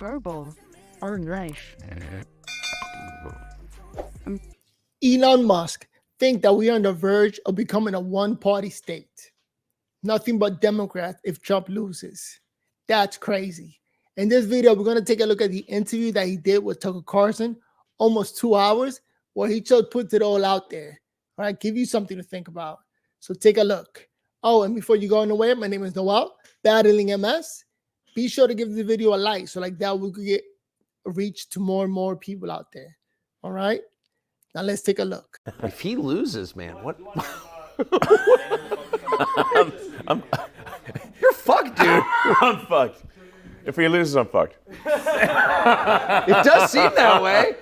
Verbal or life. Elon Musk think that we are on the verge of becoming a one-party state. Nothing but Democrats if Trump loses. That's crazy. In this video, we're going to take a look at the interview that he did with Tucker Carlson, almost 2 hours, where he just puts it all out there. All right, give you something to think about. So take a look. Oh, and before you go on the way, my name is Noel, battling MS. Be sure to give the video a like, so like that we could get reach to more and more people out there. All right, now let's take a look. If he loses, man, what? You're fucked, dude. I'm fucked. If he loses, I'm fucked. It does seem that way.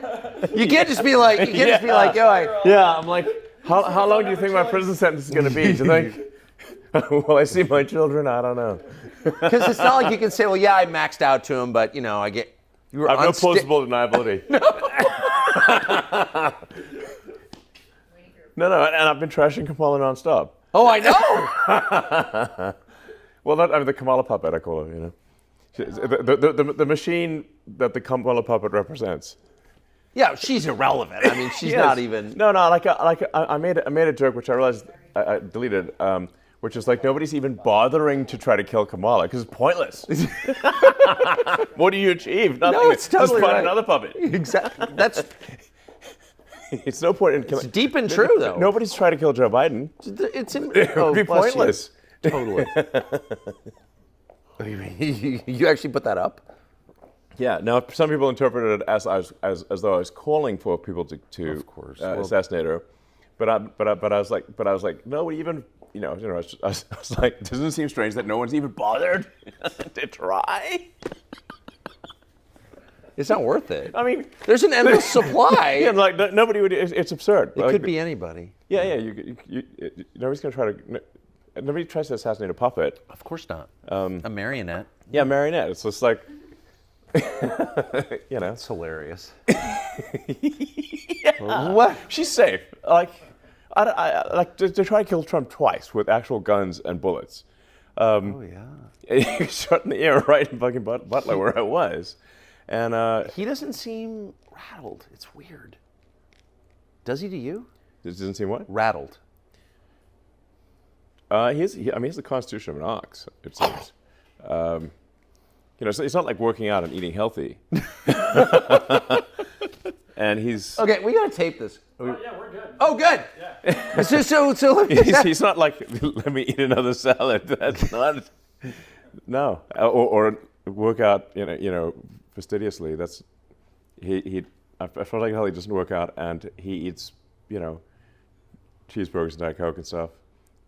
You can't just be like, yo, Yeah, I'm like, how long do you think my prison sentence is going to be? Do you think? Will I see my children? I don't know. Because it's not like you can say, well, yeah, I maxed out to him, but, you know, I get... You were I have no plausible deniability. No, and I've been trashing Kamala nonstop. Oh, I know! Well, the Kamala puppet, I call her, you know. The machine that the Kamala puppet represents. Yeah, she's irrelevant. I mean, she's not even... No, I made a joke, which I realized I deleted, which is like, nobody's even bothering to try to kill Kamala, because it's pointless. What do you achieve? Nothing. No, it's totally Just find right. another puppet. Exactly. That's... It's no point in killing... It's deep and true, though. Nobody's trying to kill Joe Biden. It would be pointless. You. Totally. You actually put that up? Yeah. Now, some people interpreted it as though I was calling for people to of course. assassinate her, but I was like, no, even I was like, doesn't it seem strange that no one's even bothered to try? It's not worth it. I mean, there's an endless supply. Yeah, like nobody would. It's absurd. It could be anybody. Yeah. Nobody's gonna try to. Nobody tries to assassinate a puppet. Of course not. A marionette. Yeah, marionette. It's just like, It's hilarious. Yeah. What? She's safe. Like, I like to try to kill Trump twice with actual guns and bullets. Oh yeah. Shot in the ear right in fucking Butler where I was, and he doesn't seem rattled. It's weird. Does he to you? It doesn't seem what? Rattled. He has the constitution of an ox, it seems. It's not like working out and eating healthy. And he's... Okay, we gotta tape this. Yeah, we're good. Oh, good. Yeah. So he's not like, let me eat another salad. That's not... No. Or work out, fastidiously. That's... I feel like hell he doesn't work out and he eats, cheeseburgers and Diet Coke and stuff.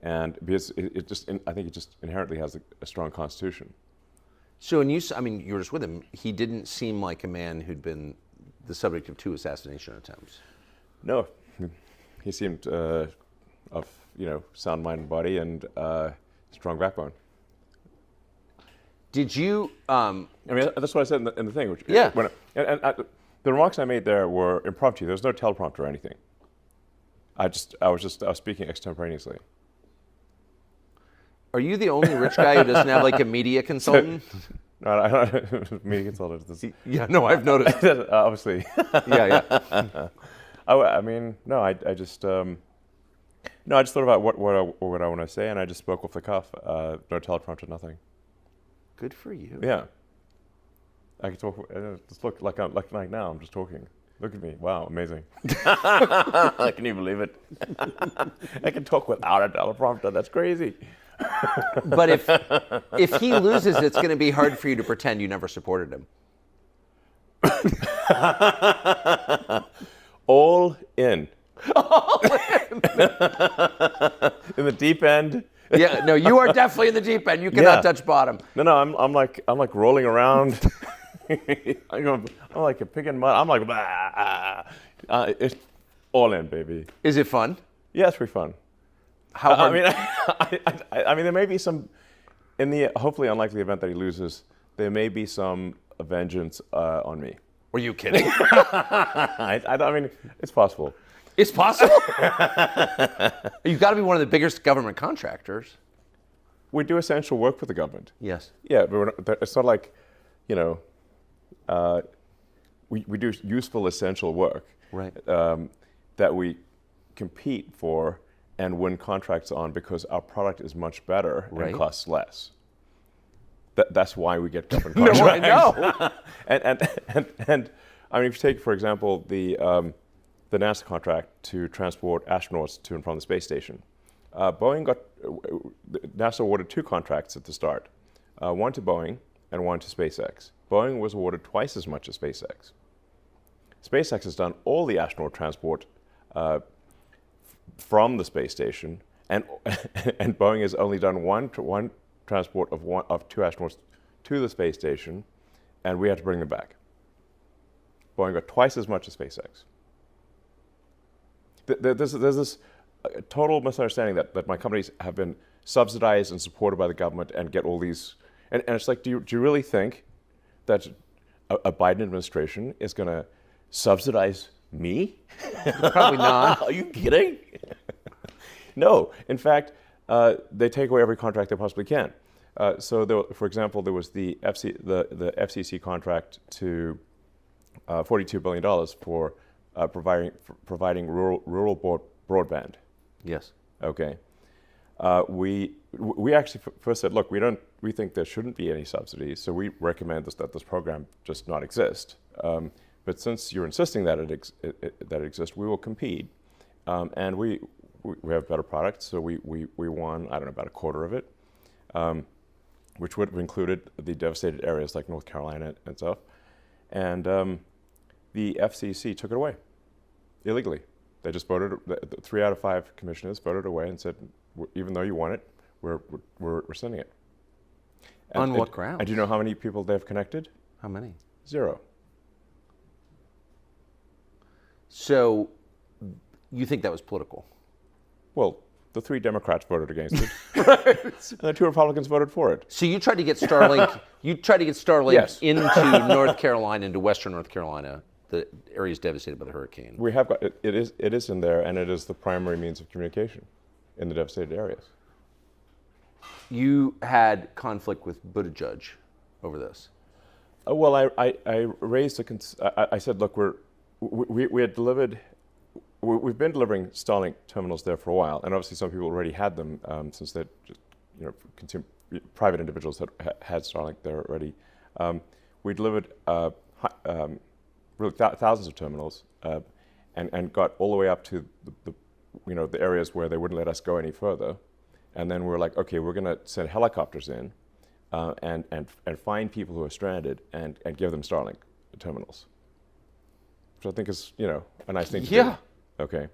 And because I think it just inherently has a strong constitution. So when you were just with him, he didn't seem like a man who'd been the subject of 2 assassination attempts. No, he seemed of sound mind and body and strong backbone. Did you? That's what I said in the thing. Which, yeah. The remarks I made there were impromptu. There was no teleprompter or anything. I was speaking extemporaneously. Are you the only rich guy who doesn't have like a media consultant? No, media consultant. Yeah, no, I've noticed. Obviously. Yeah. I just thought about what I want to say, and I just spoke off the cuff. No teleprompter, nothing. Good for you. Yeah. I can talk. Just look like now. I'm just talking. Look at me. Wow, amazing. Can you believe it? I can talk without a teleprompter. That's crazy. But if he loses, it's going to be hard for you to pretend you never supported him. All in. All in. In the deep end. Yeah, no, you are definitely in the deep end. You cannot touch bottom. No, I'm like rolling around. I'm like a pig in mud. I'm like, it's all in, baby. Is it fun? Yeah, it's pretty fun. How hard? I mean, there may be some, in the hopefully unlikely event that he loses, there may be some vengeance on me. Were you kidding? I mean, it's possible. It's possible? You've got to be one of the biggest government contractors. We do essential work for the government. Yes. Yeah, but it's not like, we do useful, essential work Right. that we compete for and win contracts on because our product is much better Right. and costs less. That's why we get government No, contracts. I know. And I mean, if you take, for example, the NASA contract to transport astronauts to and from the space station, NASA awarded 2 contracts at the start, one to Boeing and one to SpaceX. Boeing was awarded twice as much as SpaceX. SpaceX has done all the astronaut transport from the space station, and Boeing has only done one transport of 2 astronauts to the space station, and we had to bring them back. Boeing got twice as much as SpaceX. There's this total misunderstanding that my companies have been subsidized and supported by the government and get all these, and it's like, do you really think that a Biden administration is going to subsidize me? Probably not. Are you kidding? No. In fact, they take away every contract they possibly can. So, for example, there was the FCC contract to $42 billion for providing rural broadband. Yes. Okay. We actually first said, look, we think there shouldn't be any subsidies, so we recommend that this program just not exist. But since you're insisting that it exists, we will compete, and we have better products. So we won, I don't know, about a quarter of it, which would have included the devastated areas like North Carolina and stuff. And the FCC took it away illegally. They just voted. 3 out of 5 commissioners voted away and said, even though you want it, we're rescinding it. On what grounds? And do you know how many people they've connected? How many? 0. So you think that was political? Well, the 3 Democrats voted against it, right. And the 2 Republicans voted for it. So you tried to get Starlink. You tried to get Starlink Yes. into North Carolina, into Western North Carolina, the areas devastated by the hurricane. We have got it. It is in there, and it is the primary means of communication in the devastated areas. You had conflict with Buttigieg over this. Well, I raised I said, look, we had delivered. We've been delivering Starlink terminals there for a while, and obviously some people already had them since they just, private individuals had Starlink there already. We delivered really thousands of terminals, and got all the way up to the areas where they wouldn't let us go any further, and then we're like, okay, we're going to send helicopters in, and find people who are stranded and give them Starlink terminals, which I think is a nice thing to do. Yeah. Okay.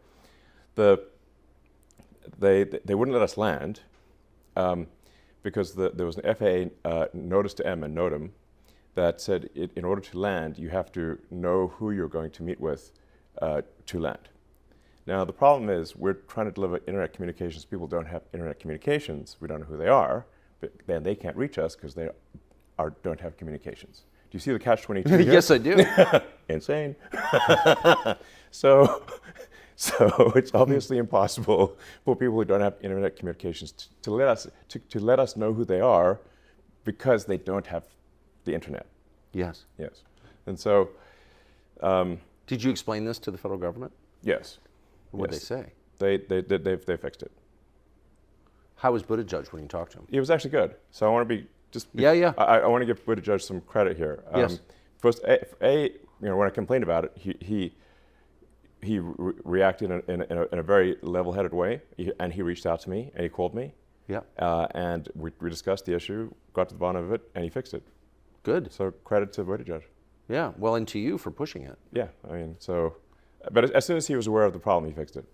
They wouldn't let us land because there was an FAA notice to M and NOTAM that said in order to land, you have to know who you're going to meet with to land. Now, the problem is we're trying to deliver internet communications. People don't have internet communications. We don't know who they are, but then they can't reach us because they don't have communications. Do you see the catch-22 here? Yes, I do. Insane. So it's obviously impossible for people who don't have internet communications to let us know who they are because they don't have the internet. Yes. Yes. And so, Did you explain this to the federal government? yes. What did Yes. they say? They fixed it. How was Buttigieg when you talked to him? It was actually good. So I want to be Yeah. I want to give Buttigieg some credit here. Yes. First, when I complained about it, he reacted in a very level-headed way, and he reached out to me and he called me. Yeah. And we discussed the issue, got to the bottom of it, and he fixed it. Good. So credit to Buttigieg. Yeah. Well, and to you for pushing it. Yeah, I mean, but as soon as he was aware of the problem, he fixed it.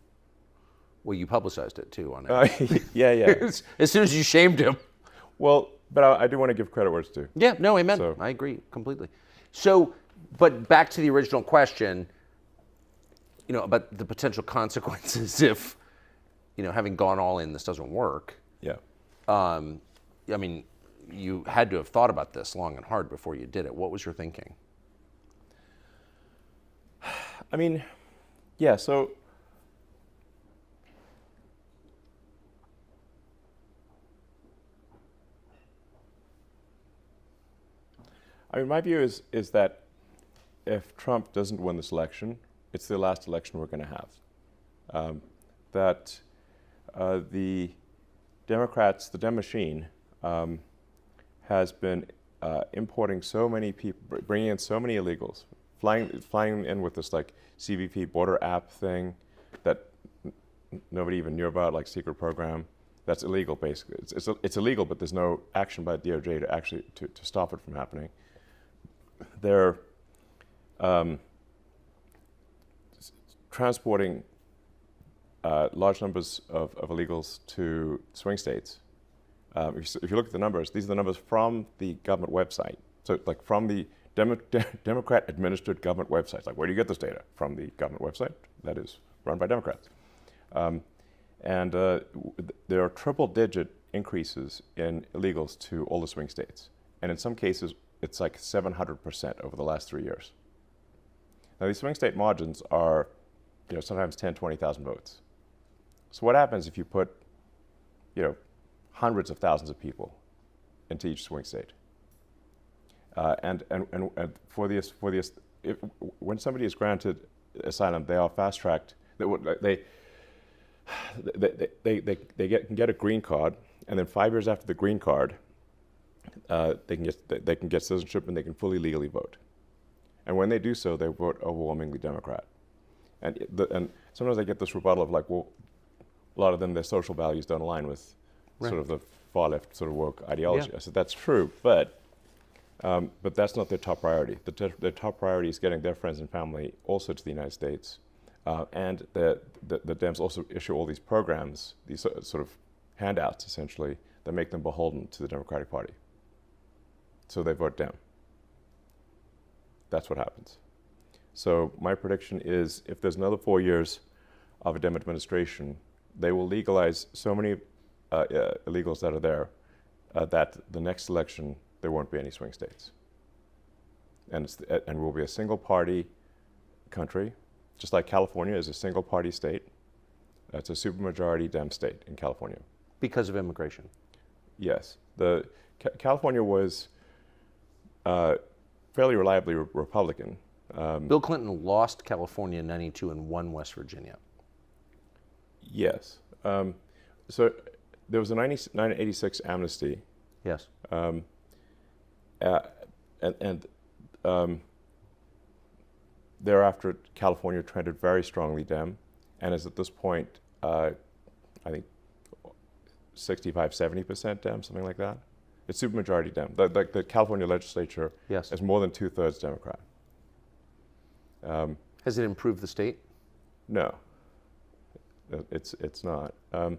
Well, you publicized it too on it. Yeah. As soon as you shamed him. Well, but I do want to give credit where it's due. Yeah. No, amen. So- I agree completely. So, but back to the original question, about the potential consequences if, having gone all in, this doesn't work. Yeah. I mean, you had to have thought about this long and hard before you did it. What was your thinking? I mean, yeah, so my view is that if Trump doesn't win this election, it's the last election we're going to have. That the Democrats, the Dem machine, has been importing so many people, bringing in so many illegals, flying in with this like CBP border app thing that nobody even knew about, like secret program. That's illegal, basically. It's illegal, but there's no action by the DOJ to actually to stop it from happening. They're transporting large numbers of illegals to swing states. If you look at the numbers, these are the numbers from the government website. So like from the Democrat-administered government websites. Like, where do you get this data? From the government website that is run by Democrats. And there are triple-digit increases in illegals to all the swing states. And in some cases, it's like 700% over the last 3 years. Now, these swing state margins are, sometimes 10, 20,000 votes. So what happens if you put, hundreds of thousands of people into each swing state? And when somebody is granted asylum, they are fast-tracked. They can get a green card, and then 5 years after the green card, they can get citizenship and they can fully legally vote. And when they do so, they vote overwhelmingly Democrat. And sometimes I get this rebuttal of like, well, a lot of them, their social values don't align with sort of the far left sort of woke ideology. Yeah. I said that's true, but that's not their top priority. Their top priority is getting their friends and family also to the United States. And the Dems also issue all these programs, these sort of handouts, essentially, that make them beholden to the Democratic Party. So they vote Dem. That's what happens. So my prediction is, if there's another 4 years of a Dem administration, they will legalize so many illegals that are there that the next election, there won't be any swing states. And we'll be a single-party country. Just like California is a single-party state, it's a supermajority Dem state in California. Because of immigration? Yes. California was fairly reliably Republican. Bill Clinton lost California in '92 and won West Virginia. Yes. So there was a 1986 amnesty. Yes. Thereafter, California trended very strongly Dem, and is at this point, I think, 65-70% Dem, something like that. It's supermajority Dem. The California legislature is more than 2/3 Democrat. Has it improved the state? No, it's not. And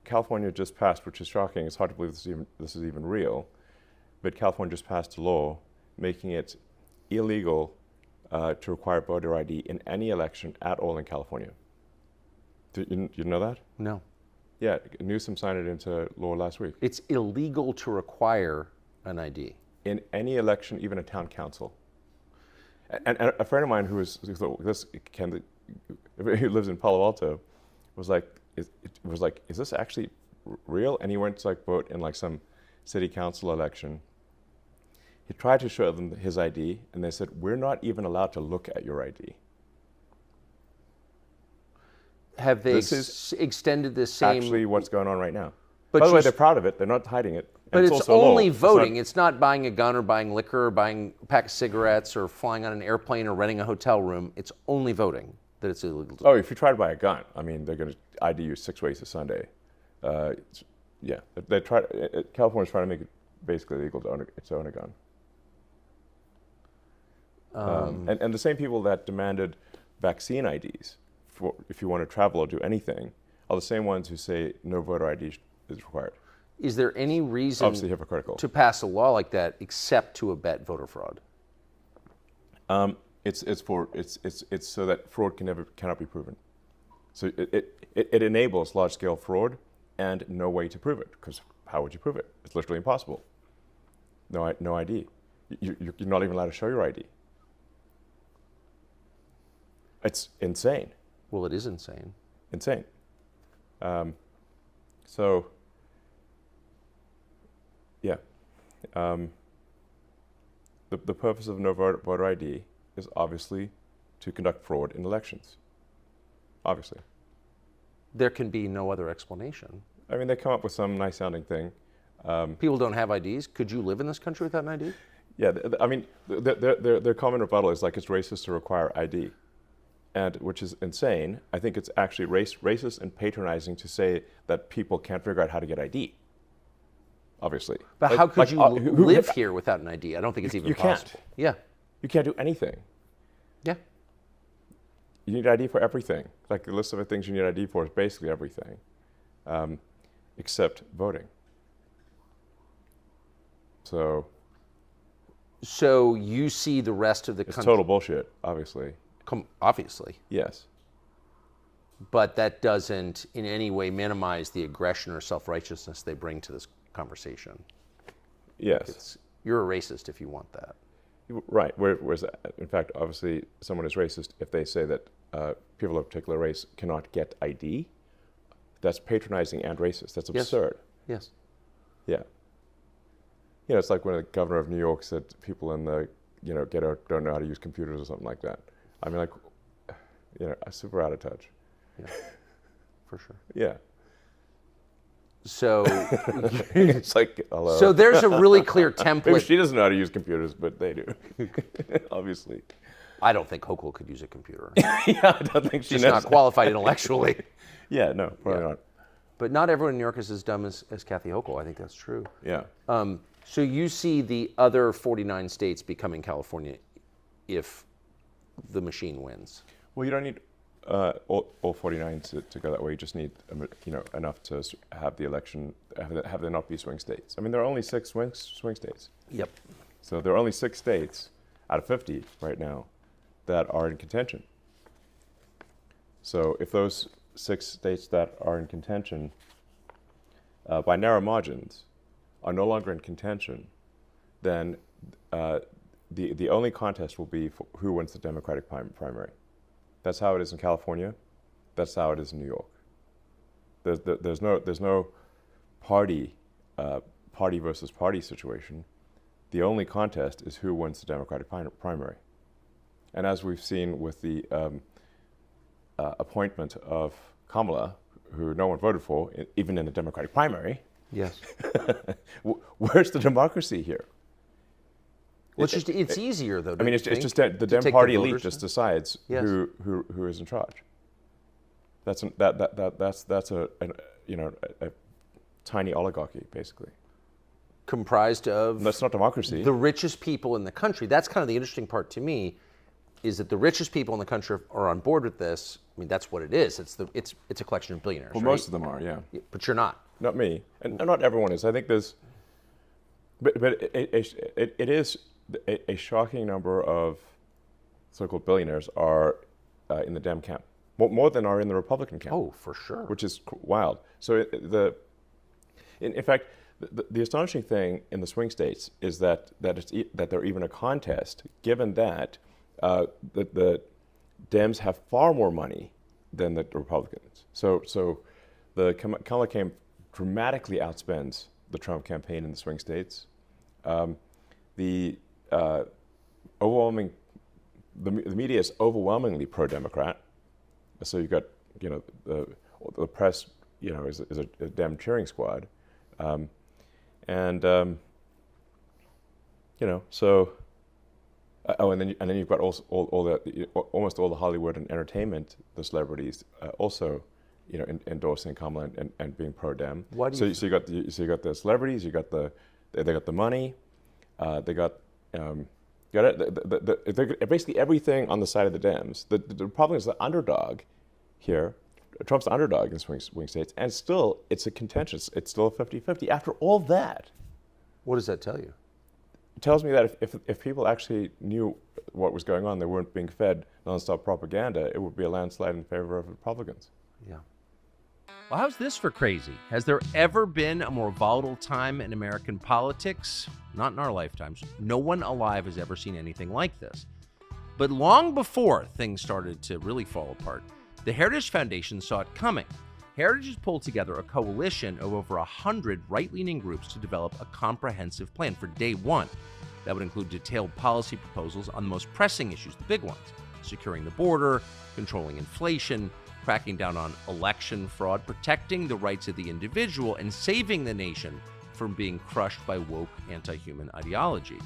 California just passed, which is shocking. It's hard to believe this is even real, but California just passed a law making it illegal to require voter ID in any election at all in California. Did you know that? No. Yeah, Newsom signed it into law last week. It's illegal to require an ID. In any election, even a town council. And a friend of mine who lives in Palo Alto was like, is this actually real? And he went to like vote in like some city council election. He tried to show them his ID, and they said, we're not even allowed to look at your ID. Have they extended this same... Actually what's going on right now. But by the way, they're proud of it. They're not hiding it. But it's only voting. It's it's not buying a gun or buying liquor or buying a pack of cigarettes or flying on an airplane or renting a hotel room. It's only voting that it's illegal to do. Oh, if you try to buy a gun, I mean, they're going to ID you 6 ways a Sunday. Yeah, California's trying to make it basically illegal to own a gun. And the same people that demanded vaccine IDs if you want to travel or do anything are the same ones who say no voter ID is required. Is there any reason Obviously hypocritical. to pass a law like that except to abet voter fraud? It's so that fraud cannot be proven. So it enables large-scale fraud and no way to prove it, because how would you prove it? It's literally impossible. No ID. You're not even allowed to show your ID. It's insane. Well, it is insane. Insane. So, yeah. the purpose of no voter ID is obviously to conduct fraud in elections. Obviously. There can be no other explanation. I mean, they come up with some nice sounding thing. People don't have IDs. Could you live in this country without an ID? Yeah, I mean, their common rebuttal is like it's racist to require ID, and which is insane. I think it's actually racist and patronizing to say that people can't figure out how to get ID. Obviously. But how could you live here without an ID? I don't think it's even possible. Can't. Yeah. You can't do anything. Yeah. You need ID for everything. Like the list of the things you need ID for is basically everything, except voting. So you see the rest of the it's country. total bullshit, obviously. Obviously. Yes. But that doesn't in any way minimize the aggression or self-righteousness they bring to this conversation. Yes. You're a racist if you want that. Right. Whereas, in fact, obviously, someone is racist if they say that people of a particular race cannot get ID. That's patronizing and racist. That's absurd. Yes. Yeah. You know, it's like when the governor of New York said people in the, ghetto don't know how to use computers or something like that. I mean, like, super out of touch. Yeah. For sure. Yeah. So it's like, hello. So there's a really clear template. Maybe she doesn't know how to use computers, but they do. Obviously. I don't think Hochul could use a computer. Yeah, I don't think She's not qualified intellectually. Yeah, no, probably not. But not everyone in New York is as dumb as Kathy Hochul. I think that's true. Yeah. So you see the other 49 states becoming California if the machine wins. Well, you don't need all 49 to go that way. You just need enough to have the election, have there not be swing states. I mean, there are only 6 swing states. Yep. So there are only 6 states out of 50 right now that are in contention. So if those 6 states that are in contention by narrow margins are no longer in contention, then the only contest will be for who wins the Democratic primary. That's how it is in California. That's how it is in New York. There's no party versus party situation. The only contest is who wins the Democratic primary. And as we've seen with the appointment of Kamala, who no one voted for, even in the Democratic primary. Yes. Where's the democracy here? Well, it's easier though. I mean, it's just that the Dem Party elite just decides who is in charge. That's a tiny oligarchy, basically. Comprised of. That's not democracy. The richest people in the country. That's kind of the interesting part to me, is that the richest people in the country are on board with this. I mean, that's what it is. It's a collection of billionaires. Well, right? most of them are, yeah. But you're not. Not me, and not everyone is. I think there's, but it is a shocking number of so-called billionaires are in the Dem camp, more than are in the Republican camp. Oh, for sure. Which is wild. So in fact, the astonishing thing in the swing states is that they're even a contest, given that the Dems have far more money than the Republicans. So the Kamala campaign dramatically outspends the Trump campaign in the swing states. The media is overwhelmingly pro-Democrat. So you've got the press is a Dem cheering squad, so. And then you've got almost all the Hollywood and entertainment, the celebrities also, endorsing Kamala and being pro-Dem. So you got the celebrities, they got the money, they got basically everything on the side of the Dems. The Republicans are the underdog here. Trump's the underdog in swing states, and still it's a contentious. It's still a 50-50 after all that. What does that tell you? It tells me that if people actually knew what was going on, they weren't being fed nonstop propaganda, it would be a landslide in favor of Republicans. Yeah. Well, how's this for crazy? Has there ever been a more volatile time in American politics? Not in our lifetimes. No one alive has ever seen anything like this. But long before things started to really fall apart, the Heritage Foundation saw it coming. Heritage has pulled together a coalition of over 100 right-leaning groups to develop a comprehensive plan for day one. That would include detailed policy proposals on the most pressing issues, the big ones: securing the border, controlling inflation, cracking down on election fraud, protecting the rights of the individual, and saving the nation from being crushed by woke anti-human ideology.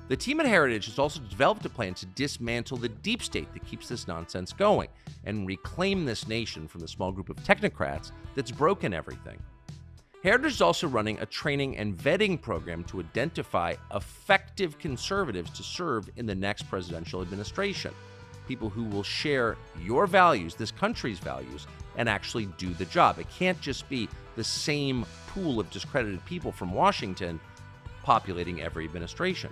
The team at Heritage has also developed a plan to dismantle the deep state that keeps this nonsense going and reclaim this nation from the small group of technocrats that's broken everything. Heritage is also running a training and vetting program to identify effective conservatives to serve in the next presidential administration. People who will share your values, this country's values, and actually do the job. It can't just be the same pool of discredited people from Washington populating every administration.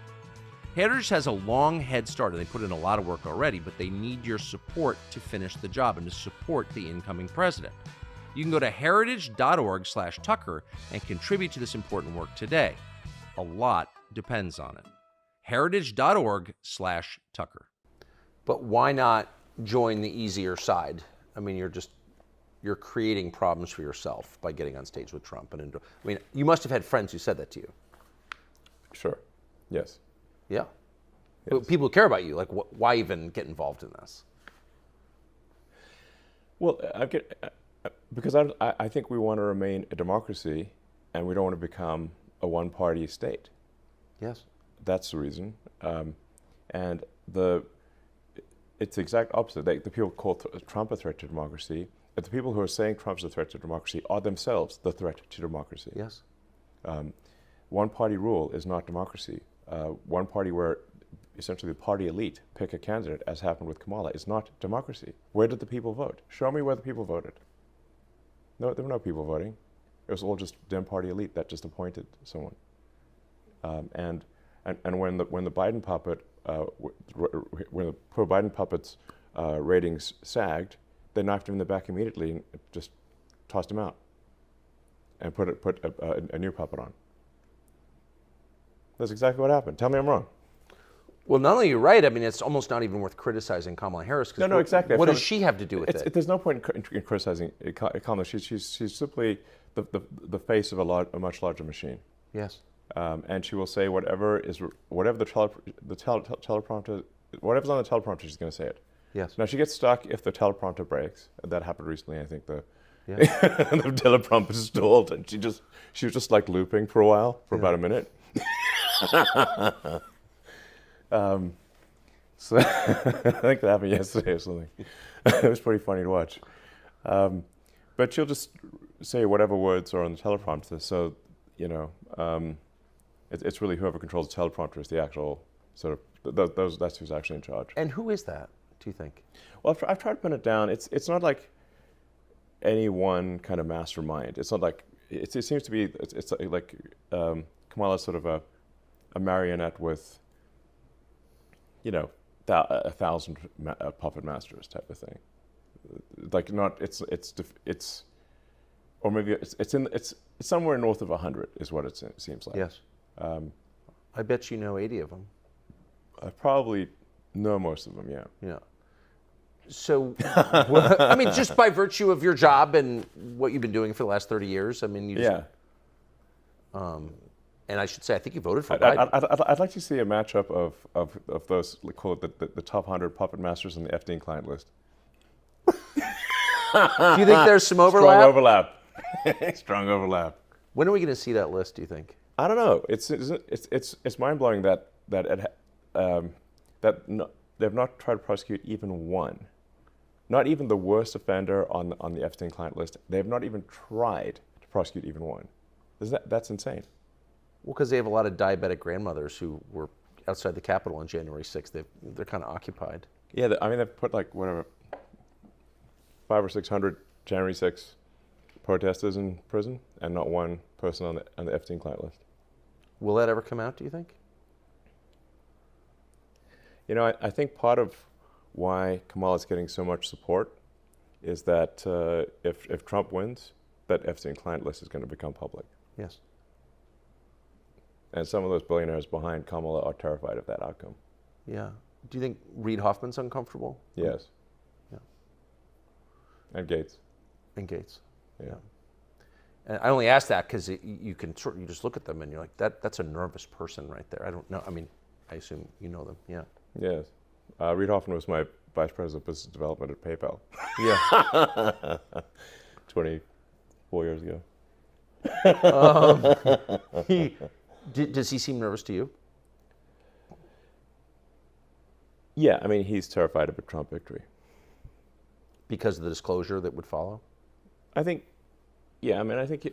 Heritage has a long head start, and they put in a lot of work already, but they need your support to finish the job and to support the incoming president. You can go to heritage.org/Tucker and contribute to this important work today. A lot depends on it. heritage.org/Tucker. But why not join the easier side? I mean, you're creating problems for yourself by getting on stage with Trump. I mean, you must have had friends who said that to you. Sure. Yes. Yeah. Yes. But people who care about you, like, why even get involved in this? Well, because I think we want to remain a democracy, and we don't want to become a one-party state. Yes. That's the reason. And it's the exact opposite. The people call Trump a threat to democracy, but the people who are saying Trump's a threat to democracy are themselves the threat to democracy. Yes. One-party rule is not democracy. One party where essentially the party elite pick a candidate, as happened with Kamala, is not democracy. Where did the people vote? Show me where the people voted. No, there were no people voting. It was all just Dem party elite that just appointed someone. And when the Biden puppet, when the pro-Biden puppet's ratings sagged, they knifed him in the back immediately and just tossed him out and put a new puppet on. That's exactly what happened. Tell me I'm wrong. Well, not only are you right, I mean, it's almost not even worth criticizing Kamala Harris. No, exactly. What does she have to do with it? There's no point in criticizing Kamala. She's simply the face of a much larger machine. Yes. And she will say whatever the teleprompter, whatever's on the teleprompter, she's going to say it. Yes. Now she gets stuck if the teleprompter breaks. That happened recently. I think the Yeah. the teleprompter stalled, and she was just like looping for a while, for about a minute. So I think that happened yesterday or something. It was pretty funny to watch. But she'll just say whatever words are on the teleprompter. So, it's really whoever controls the teleprompter is the actual sort of, that's who's actually in charge. And who is that, do you think? Well, I've tried to pin it down. It's not like any one kind of mastermind. It's not like, it seems to be, it's like Kamala's sort of a marionette with, 1,000 puppet masters type of thing. Like not, or maybe it's somewhere north of 100 is what it seems like. Yes. I bet you know 80 of them. I probably know most of them, yeah. Yeah. So, I mean, just by virtue of your job and what you've been doing for the last 30 years, I mean, you just, and I should say, I think you voted for Biden. I'd like to see a matchup of those, call it the top 100 puppet masters on the Epstein client list. Do you think there's some overlap? Strong overlap. Strong overlap. When are we going to see that list, do you think? I don't know. It's mind-blowing that they've not tried to prosecute even one. Not even the worst offender on the Epstein client list. They've not even tried to prosecute even one. That's insane. Well, because they have a lot of diabetic grandmothers who were outside the Capitol on January 6th. They're kind of occupied. Yeah, they've put like, 500 or 600 January 6th protesters in prison, and not one person on the Epstein client list. Will that ever come out, do you think? I think part of why Kamala's getting so much support is that if Trump wins, that Epstein client list is going to become public. Yes. And some of those billionaires behind Kamala are terrified of that outcome. Yeah. Do you think Reid Hoffman's uncomfortable? Yes. Yeah. And Gates. And Gates. Yeah. And I only ask that because you just look at them and you're like, that's a nervous person right there. I don't know. I mean, I assume you know them. Yeah. Yes. Reid Hoffman was my vice president of business development at PayPal. Yeah. 24 years ago. Does he seem nervous to you? Yeah, I mean, he's terrified of a Trump victory. Because of the disclosure that would follow? I think, yeah, I mean, I think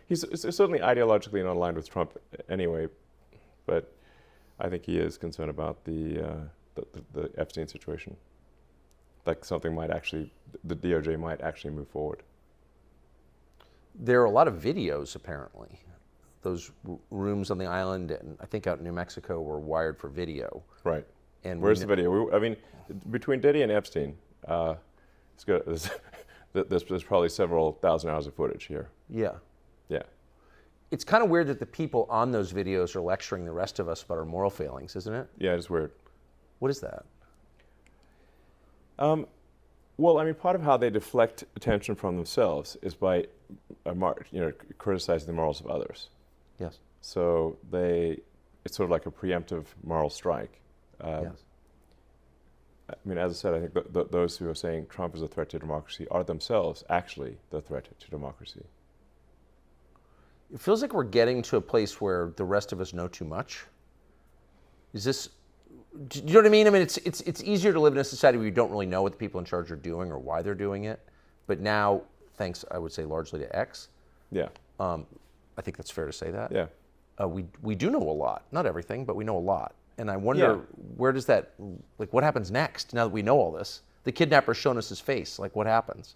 he's certainly ideologically not aligned with Trump anyway, but I think he is concerned about the Epstein situation. Like something might actually, the DOJ might actually move forward. There are a lot of videos, apparently. Those rooms on the island, and I think out in New Mexico, were wired for video. Right. And where's the video? I mean, between Diddy and Epstein, it's good. There's probably several thousand hours of footage here. Yeah. Yeah. It's kind of weird that the people on those videos are lecturing the rest of us about our moral failings, isn't it? Yeah, it's weird. What is that? Well, I mean, part of how they deflect attention from themselves is by, criticizing the morals of others. Yes. So it's sort of like a preemptive moral strike. Yes. I mean, as I said, I think those who are saying Trump is a threat to democracy are themselves actually the threat to democracy. It feels like we're getting to a place where the rest of us know too much. Is this, do you know what I mean? I mean, it's easier to live in a society where you don't really know what the people in charge are doing or why they're doing it. But now, thanks, I would say, largely to X. Yeah. I think that's fair to say that. Yeah. We do know a lot. Not everything, but we know a lot. And I wonder, where does that, like, what happens next now that we know all this? The kidnapper's shown us his face. Like, what happens?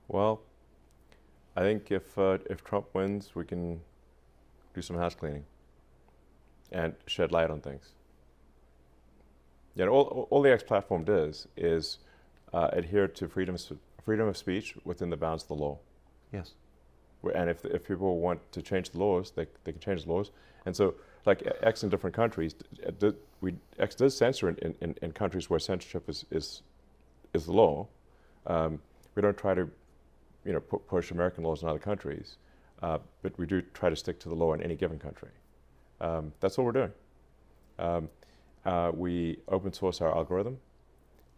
Well, I think if Trump wins, we can do some house cleaning and shed light on things. Yeah, all the X platform does is adhere to freedom of speech within the bounds of the law. Yes. And if people want to change the laws, they can change the laws. And so, like X in different countries, X does censor in countries where censorship is the law. We don't try to, push American laws in other countries, but we do try to stick to the law in any given country. That's what we're doing. We open source our algorithm.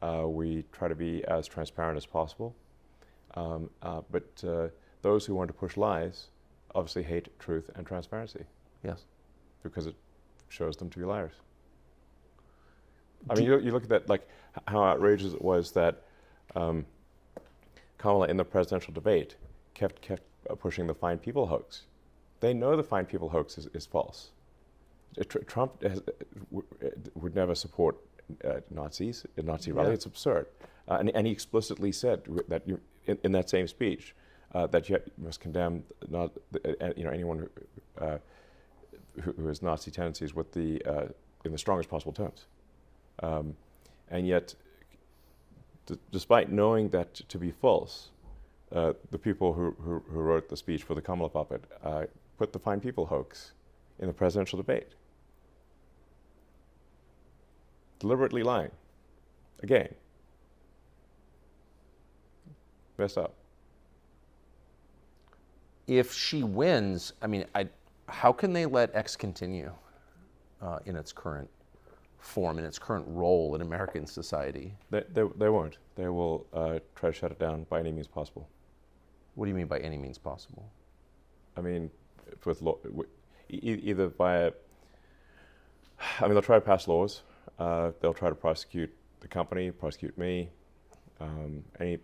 We try to be as transparent as possible. But those who want to push lies obviously hate truth and transparency. Yes. Because it shows them to be liars. I mean, you look at that, like how outrageous it was that Kamala in the presidential debate kept pushing the Fine People hoax. They know the Fine People hoax is false. Trump would never support Nazis, a Nazi rally. It's absurd. And he explicitly said that in that same speech that you must condemn anyone who has Nazi tendencies with in the strongest possible terms. And yet, despite knowing that to be false, the people who wrote the speech for the Kamala puppet put the Fine People hoax in the presidential debate. Deliberately lying. Again. Messed up. If she wins, I mean, how can they let X continue in its current form, in its current role in American society? They won't. They will try to shut it down by any means possible. What do you mean by any means possible? I mean, either by they'll try to pass laws. They'll try to prosecute the company, prosecute me. The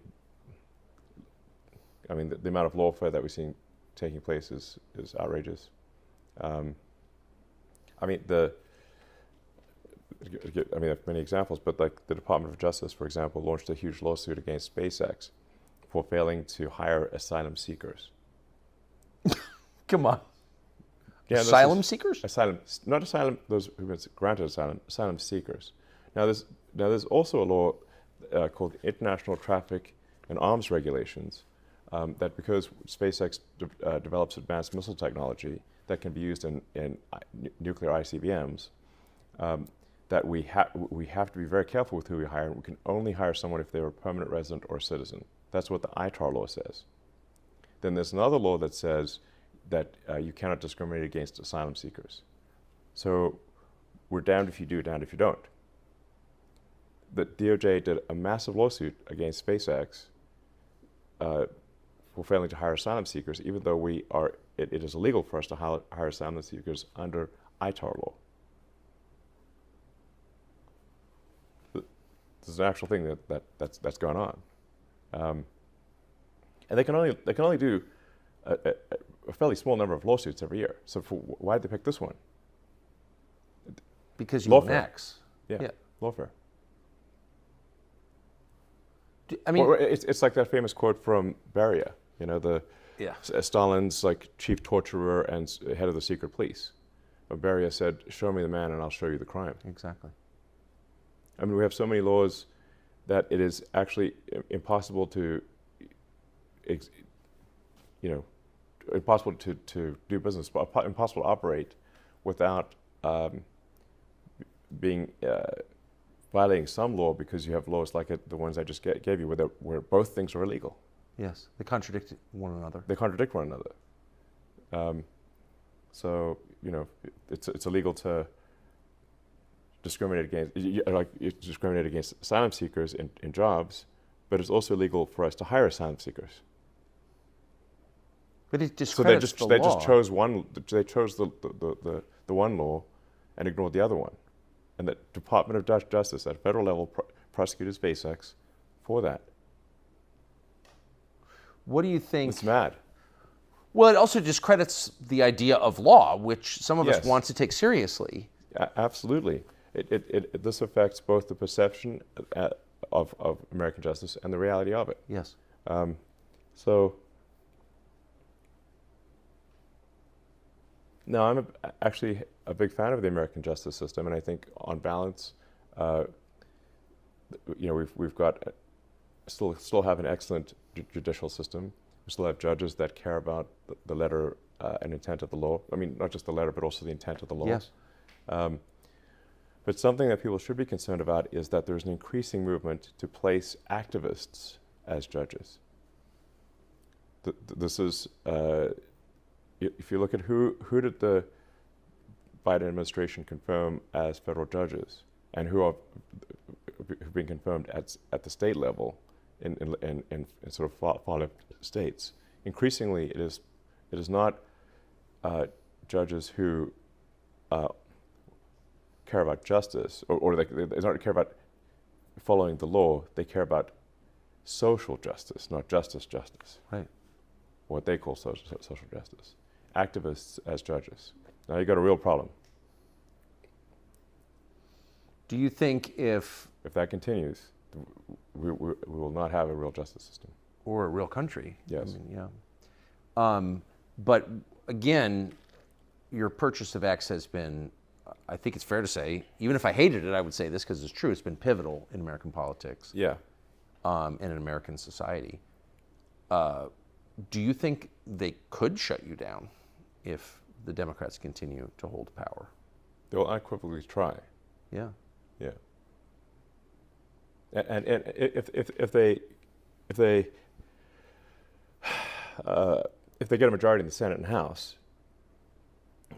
amount of lawfare that we've seen taking place is outrageous. There are many examples, but like the Department of Justice, for example, launched a huge lawsuit against SpaceX for failing to hire asylum seekers. Come on. Yeah, asylum seekers? Not asylum, those who've been granted asylum seekers. Now there's also a law called International Traffic and Arms Regulations that because SpaceX develops advanced missile technology that can be used in nuclear ICBMs, that we have to be very careful with who we hire. We can only hire someone if they're a permanent resident or a citizen. That's what the ITAR law says. Then there's another law that says that you cannot discriminate against asylum seekers. So we're damned if you do, damned if you don't. The DOJ did a massive lawsuit against SpaceX for failing to hire asylum seekers, even though it is illegal for us to hire asylum seekers under ITAR law. This is an actual thing that's going on, and they can only do a fairly small number of lawsuits every year. So why did they pick this one? Because you own X. Yeah, lawfare. I mean, or it's like that famous quote from Beria, Stalin's like chief torturer and head of the secret police. Beria said, "Show me the man, and I'll show you the crime." Exactly. I mean, we have so many laws that it is actually impossible to, impossible to do business, impossible to operate without being violating some law, because you have laws like the ones I just gave you, where both things are illegal. Yes, they contradict one another. They contradict one another. So it's illegal to discriminate against asylum seekers in jobs, but it's also illegal for us to hire asylum seekers. But it discredits the law. They just chose one. They chose the one law and ignored the other one. And the Department of Justice at federal level prosecuted SpaceX for that. What do you think? It's mad. Well, it also discredits the idea of law, which some of us Yes. want to take seriously. Absolutely. This affects both the perception of American justice and the reality of it. Yes. So, no, I'm actually a big fan of the American justice system, and I think, on balance, we've got still have an excellent judicial system. We still have judges that care about the letter and intent of the law. I mean, not just the letter, but also the intent of the law. Yes. But something that people should be concerned about is that there's an increasing movement to place activists as judges. This is, if you look at who did the Biden administration confirm as federal judges, and who've been confirmed at the state level in sort of far left states, increasingly it is not judges who care about justice, or they don't care about following the law. They care about social justice, not justice. Right. What they call social justice. Activists as judges. Now you got a real problem. Do you think if that continues, we will not have a real justice system or a real country? Yes. I mean, yeah. But again, your purchase of X has been, I think it's fair to say, even if I hated it, I would say this because it's true, it's been pivotal in American politics. Yeah. And in American society. Do you think they could shut you down if the Democrats continue to hold power? They'll unequivocally try. Yeah. Yeah. And if they get a majority in the Senate and House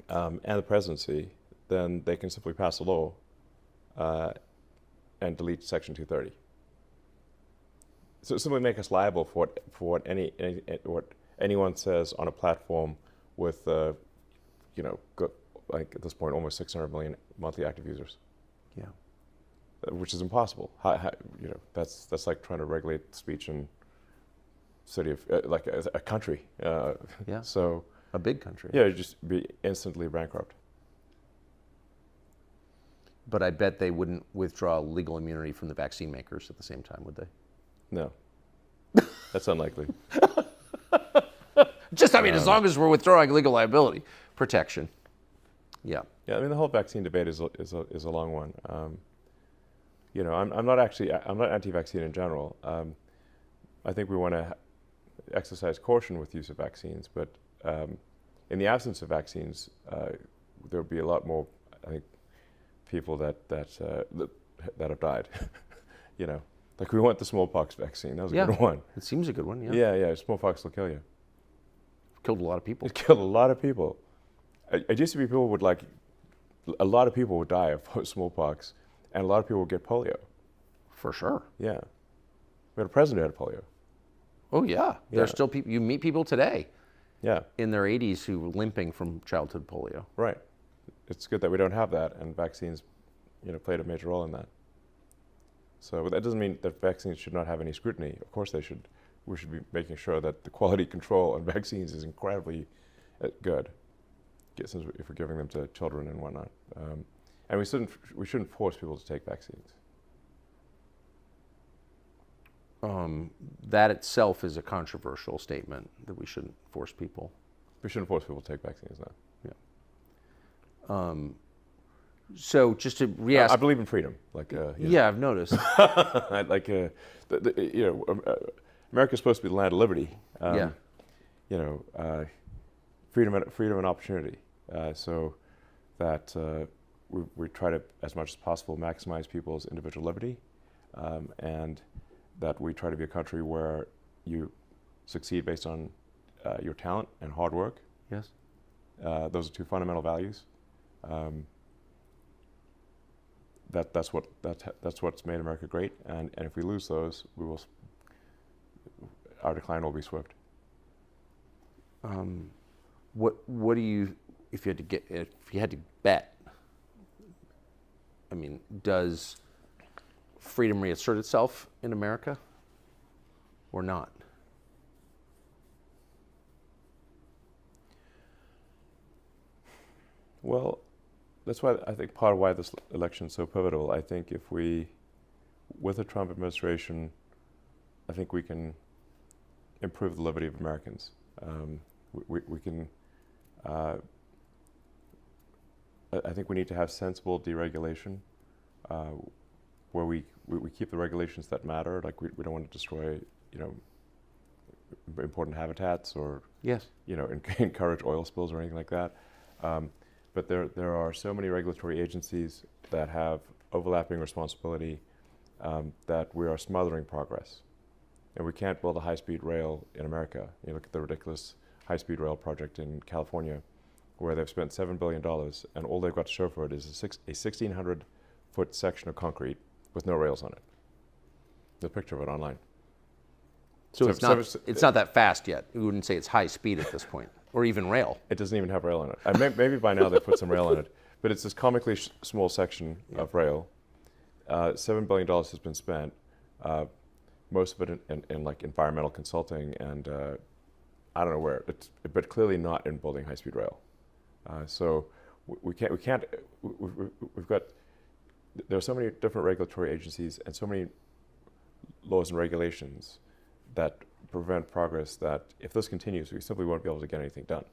and the presidency, then they can simply pass a law and delete Section 230. So simply make us liable for what anyone says on a platform with like at this point almost 600 million monthly active users. Yeah. Which is impossible. That's like trying to regulate speech in city of like a country. Yeah. So a big country. Yeah, you'd just be instantly bankrupt. But I bet they wouldn't withdraw legal immunity from the vaccine makers at the same time, would they? No. That's unlikely. Just, I mean, as long as we're withdrawing legal liability protection. Yeah. Yeah, I mean, the whole vaccine debate is a long one. I'm not anti-vaccine in general. I think we want to exercise caution with use of vaccines, but in the absence of vaccines, there would be a lot more, I think, people that have died. Like we want the smallpox vaccine. That was a good one. It seems a good one. Yeah. Smallpox will kill you. Killed a lot of people. It killed a lot of people. It used to be people would a lot of people would die of smallpox, and a lot of people would get polio. For sure. Yeah. We had a president who had polio. Oh yeah. There's still people. You meet people today. Yeah. In their 80s who were limping from childhood polio. Right. It's good that we don't have that, and vaccines, played a major role in that. So that doesn't mean that vaccines should not have any scrutiny. Of course they should. We should be making sure that the quality control on vaccines is incredibly good, since if we're giving them to children and whatnot. And we shouldn't force people to take vaccines. That itself is a controversial statement that we shouldn't force people. We shouldn't force people to take vaccines, no. Yeah. So just to re-ask, I believe in freedom. Yeah, I've noticed. America's supposed to be the land of liberty. Freedom and opportunity. So that we try to, as much as possible, maximize people's individual liberty, and that we try to be a country where you succeed based on your talent and hard work. Yes. Those are two fundamental values. That's what's made America great, and if we lose those, our decline will be swift. What do you, if you had to bet? I mean, does freedom reassert itself in America, or not? Well, that's why I think part of why this election is so pivotal. I think if we, with the Trump administration, I think we can improve the liberty of Americans. We can. I think we need to have sensible deregulation, where we keep the regulations that matter. Like we don't want to destroy, important habitats or encourage oil spills or anything like that. But there are so many regulatory agencies that have overlapping responsibility that we are smothering progress. And we can't build a high-speed rail in America. You look at the ridiculous high-speed rail project in California, where they've spent $7 billion, and all they've got to show for it is a 1,600-foot section of concrete with no rails on it. There's a picture of it online. So it's not that fast yet. We wouldn't say it's high speed at this point, or even rail. It doesn't even have rail on it. Maybe by now they've put some rail on it, but it's this comically small section of rail. $7 billion has been spent, most of it in like environmental consulting and I don't know where, but clearly not in building high-speed rail. So we've got, there are so many different regulatory agencies and so many laws and regulations that prevent progress that if this continues, we simply won't be able to get anything done.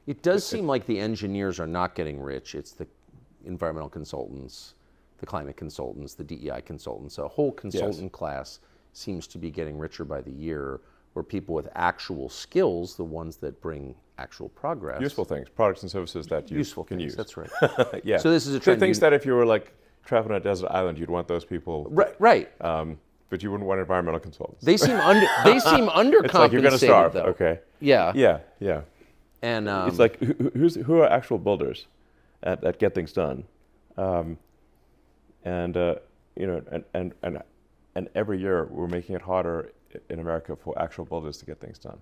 It does seem like the engineers are not getting rich. It's the environmental consultants, the climate consultants, the DEI consultants. A whole consultant class seems to be getting richer by the year, where people with actual skills, the ones that bring actual progress. Useful things, products and services that you can use. That's right. Yeah. So this is a trend. Things that if you were like traveling on a desert island, you'd want those people. Right. But you wouldn't want environmental consultants. They seem undercompensated. It's like you're going to starve. Though. Okay. Yeah. And it's like who are actual builders that get things done, and every year we're making it harder in America for actual builders to get things done.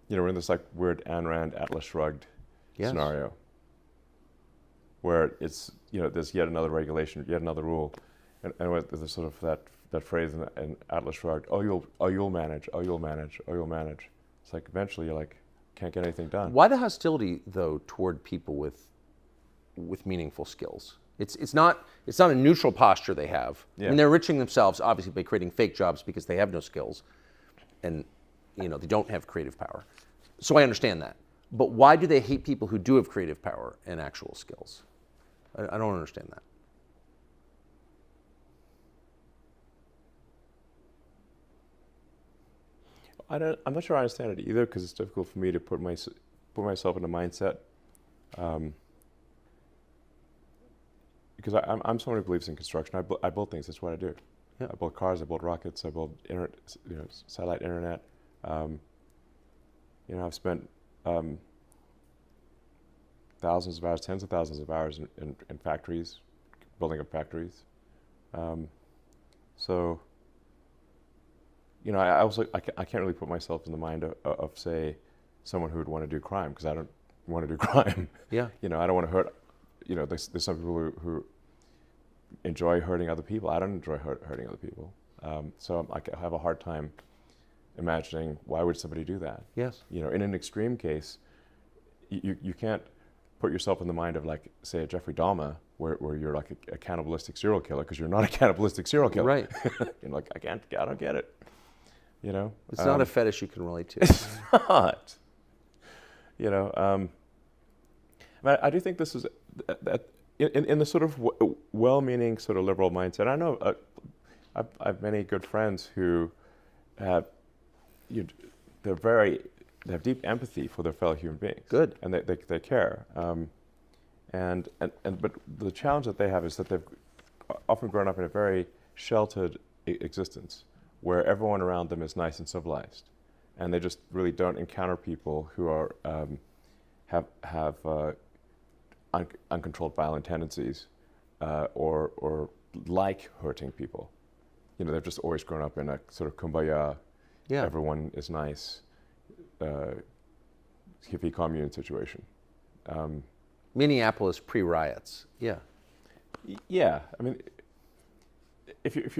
We're in this like weird Ayn Rand Atlas Shrugged scenario, where it's there's yet another regulation, yet another rule, and there's sort of that phrase in Atlas Shrugged, you'll manage. It's like eventually you're like, can't get anything done. Why the hostility though toward people with meaningful skills? It's not a neutral posture they have. Yeah. I mean, they're enriching themselves obviously by creating fake jobs because they have no skills, and they don't have creative power. So I understand that. But why do they hate people who do have creative power and actual skills? I don't understand that. I'm not sure I understand it either, because it's difficult for me to put myself in a mindset. because I'm someone who believes in construction. I build things. That's what I do. Yeah. I build cars. I build rockets. I build satellite internet. I've spent thousands of hours, tens of thousands of hours in factories, building up factories. So, I can't really put myself in the mind of say, someone who would want to do crime, because I don't want to do crime. Yeah. I don't want to hurt. There's some people who enjoy hurting other people. I don't enjoy hurting other people. So I have a hard time imagining why would somebody do that. Yes. In an extreme case, you can't put yourself in the mind of, like, say, a Jeffrey Dahmer, where you're like a cannibalistic serial killer, because you're not a cannibalistic serial killer. Right. I don't get it. It's not a fetish you can relate to. It's not. I do think this is in the sort of well-meaning sort of liberal mindset. I know I have many good friends who have they have deep empathy for their fellow human beings. Good. And they care. But the challenge that they have is that they've often grown up in a very sheltered existence, where everyone around them is nice and civilized, and they just really don't encounter people who are have uncontrolled violent tendencies, or like hurting people. They've just always grown up in a sort of kumbaya, everyone is nice, hippie commune situation. Minneapolis pre-riots. Yeah. Yeah, I mean, if you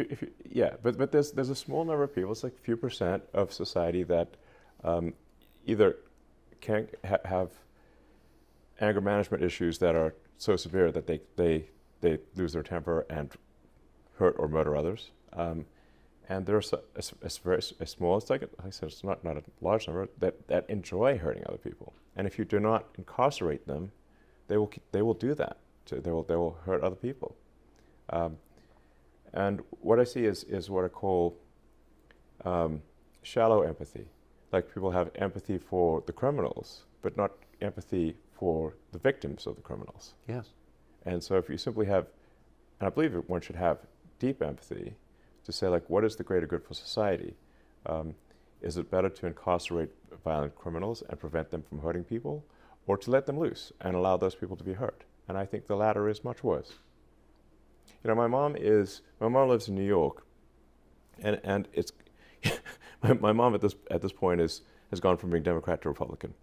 but there's a small number of people, it's like a few percent of society that either can't have anger management issues that are so severe that they lose their temper and hurt or murder others. And there's a small, it's like I said, it's not a large number that enjoy hurting other people. And if you do not incarcerate them, they will do that. They will hurt other people. And what I see is what I call shallow empathy. Like, people have empathy for the criminals, but not empathy for the victims of the criminals. Yes. And so if you simply have, and I believe one should have deep empathy to say, like, what is the greater good for society? Is it better to incarcerate violent criminals and prevent them from hurting people, or to let them loose and allow those people to be hurt? And I think the latter is much worse. My mom lives in New York, and it's my mom at this point has gone from being Democrat to Republican,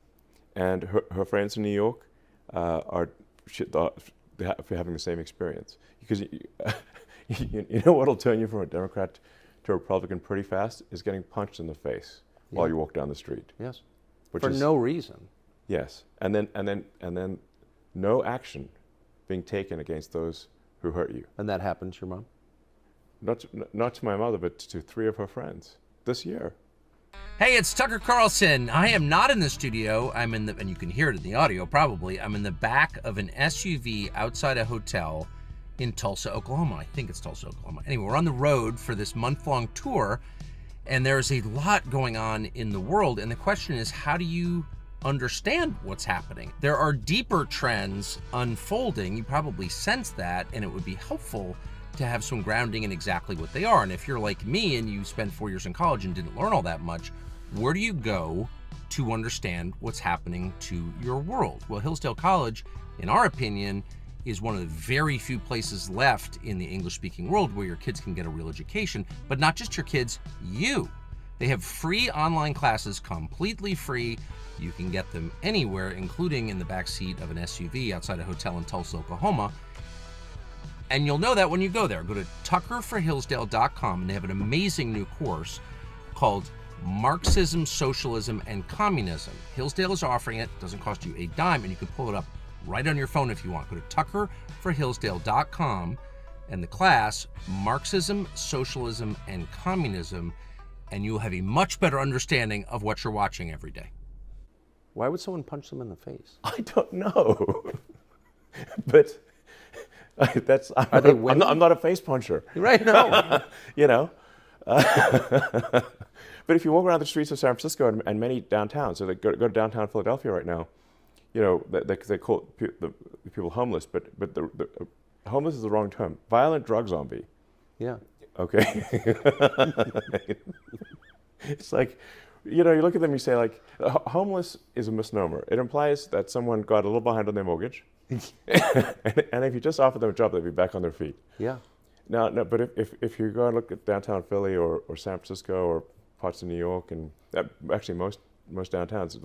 and her friends in New York are having the same experience, because you know what'll turn you from a Democrat to a Republican pretty fast is getting punched in the face while you walk down the street. Yes. For no reason. Yes, and then no action being taken against those who hurt you. And that happened to your mom? Not to my mother, but to 3 of her friends this year. Hey, it's Tucker Carlson. I am not in the studio. I'm in and you can hear it in the audio probably, I'm in the back of an SUV outside a hotel in Tulsa, Oklahoma. I think it's Tulsa, Oklahoma. Anyway, we're on the road for this month-long tour, and there's a lot going on in the world, and the question is, how do you understand what's happening? There are deeper trends unfolding. You probably sense that, and it would be helpful to have some grounding in exactly what they are. And if you're like me and you spent 4 years in college and didn't learn all that much, where do you go to understand what's happening to your world? Well, Hillsdale College, in our opinion, is one of the very few places left in the English-speaking world where your kids can get a real education, but not just your kids, you. They have free online classes, completely free. You can get them anywhere, including in the back seat of an SUV outside a hotel in Tulsa, Oklahoma. And you'll know that when you go there. Go to tuckerforhillsdale.com, and they have an amazing new course called Marxism, Socialism, and Communism. Hillsdale is offering it. It doesn't cost you a dime, and you can pull it up right on your phone if you want. Go to tuckerforhillsdale.com, and the class, Marxism, Socialism, and Communism, and you'll have a much better understanding of what you're watching every day. Why would someone punch them in the face? I don't know. But Are they women? I'm not a face puncher. Right, no. But if you walk around the streets of San Francisco and many downtowns, so go to downtown Philadelphia right now, they call the people homeless, but homeless is the wrong term. Violent drug zombie. Yeah. Okay. It's like, you look at them, you say like, homeless is a misnomer. It implies that someone got a little behind on their mortgage, and if you just offered them a job, they'd be back on their feet. Yeah. No, but if you go and look at downtown Philly or San Francisco or parts of New York, and actually most downtowns,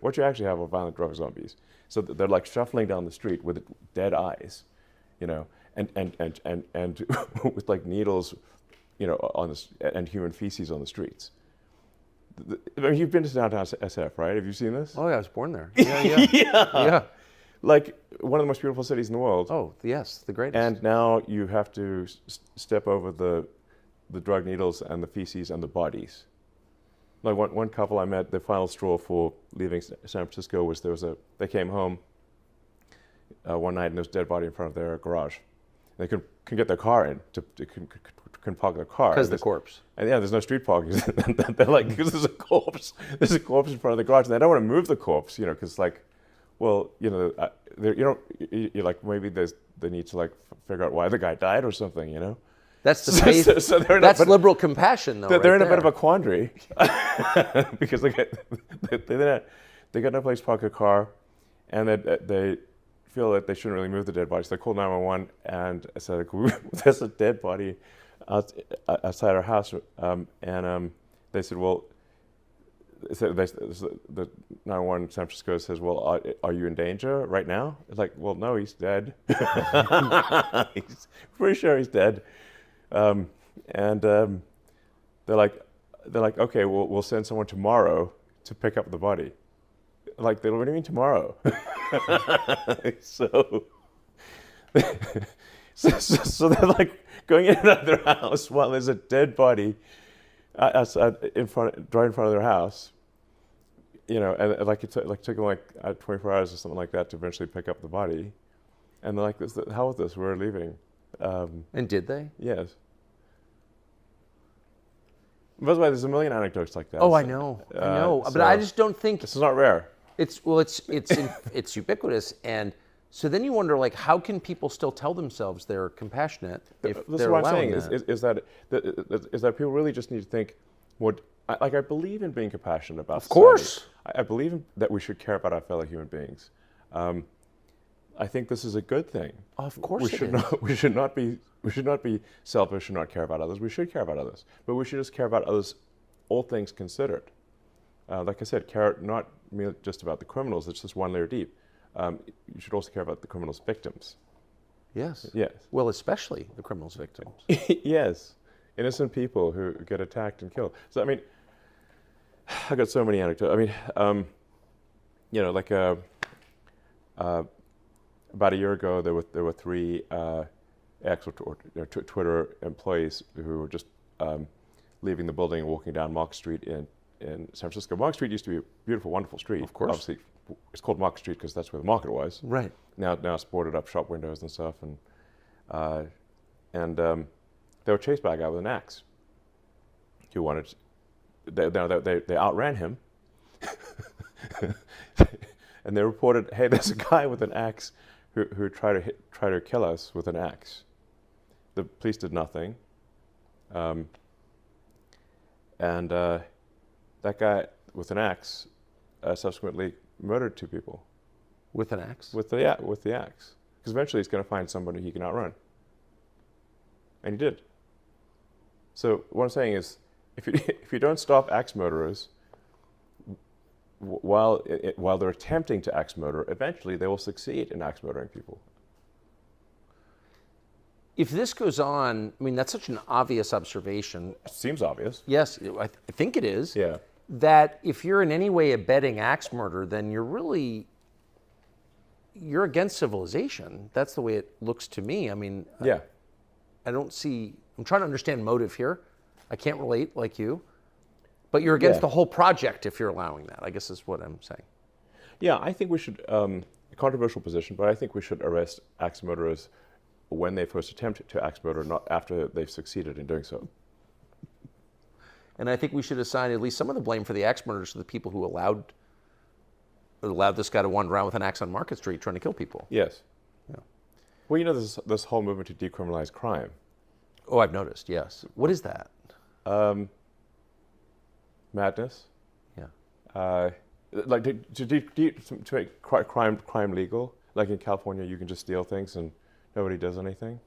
what you actually have are violent drug zombies. So they're like shuffling down the street with dead eyes, and with like needles, on this, and human feces on the streets. I mean, you've been to downtown SF, right? Have you seen this? Oh yeah, I was born there. Yeah. Yeah. Like one of the most beautiful cities in the world. Oh yes, the greatest. And now you have to step over the drug needles and the feces and the bodies. Like one couple I met, the final straw for leaving San Francisco was they came home one night and there was a dead body in front of their garage. They couldn't get their car in couldn't park their car Because the corpse. And yeah, there's no street parking. They're like, because there's a corpse in front of the garage, and they don't want to move the corpse, because like, well, you're like, maybe they need to like figure out why the guy died or something, That's the faith. That's liberal compassion, though. They're in a bit of a quandary because they got no place to park a car, and they feel that they shouldn't really move the dead body. So they called 911 and said, "There's a dead body outside our house," and they said, "Well." The 911 San Francisco says, "Well, are you in danger right now?" It's like, "Well, no, he's dead." He's pretty sure he's dead. They're like, "Okay, we'll send someone tomorrow to pick up the body." Like, what do you mean tomorrow? So they're like going in and out of their house while there's a dead body outside right in front of their house, and like it took them like 24 hours or something like that to eventually pick up the body, and they're like, "How with this? We're leaving." And did they? Yes. By the way, there's a million anecdotes like that. Oh, I know, but I just don't think this is not rare. It's ubiquitous, and so then you wonder, like, how can people still tell themselves they're compassionate if This they're is what I'm allowing saying that? is that people really just need to think, I believe in being compassionate about Of course. I believe that we should care about our fellow human beings. I think this is a good thing. Of course We should not be selfish and not care about others. We should care about others, but we should just care about others, all things considered. Like I said, care not merely just about the criminals. It's just one layer deep. You should also care about the criminals' victims. Yes. Yes. Well, especially the criminals' victims. Yes. Innocent people who get attacked and killed. So, I mean, I got so many anecdotes. I mean, about a year ago, there were three Twitter employees who were just leaving the building and walking down Market Street in San Francisco. Market Street used to be a beautiful, wonderful street. Of course. Obviously, it's called Market Street because that's where the market was. Right. Now it's boarded up shop windows and stuff, and they were chased by a guy with an axe. Who wanted? They outran him, and they reported, "Hey, there's a guy with an axe who tried to kill us with an axe." The police did nothing, and that guy with an axe subsequently murdered two people. With an axe? With the axe. Because eventually he's going to find somebody he can outrun. And he did. So what I'm saying is, if you don't stop axe murderers while they're attempting to axe murder, eventually they will succeed in axe murdering people. If this goes on, I mean, that's such an obvious observation. It seems obvious. Yes, I think it is. Yeah. That if you're in any way abetting axe murder, then you're against civilization. That's the way it looks to me. I mean, Yeah. I'm trying to understand motive here. I can't relate like you. But you're against the whole project if you're allowing that, I guess is what I'm saying. Yeah, I think we should, a controversial position, but I think we should arrest axe murderers when they first attempt to axe murder, not after they've succeeded in doing so. And I think we should assign at least some of the blame for the axe murders to the people who allowed this guy to wander around with an axe on Market Street trying to kill people. Yes. Yeah. Well, you know, there's this whole movement to decriminalize crime. Oh, I've noticed, yes. What is that? Madness. Yeah. Like to make crime legal. Like in California, you can just steal things and nobody does anything.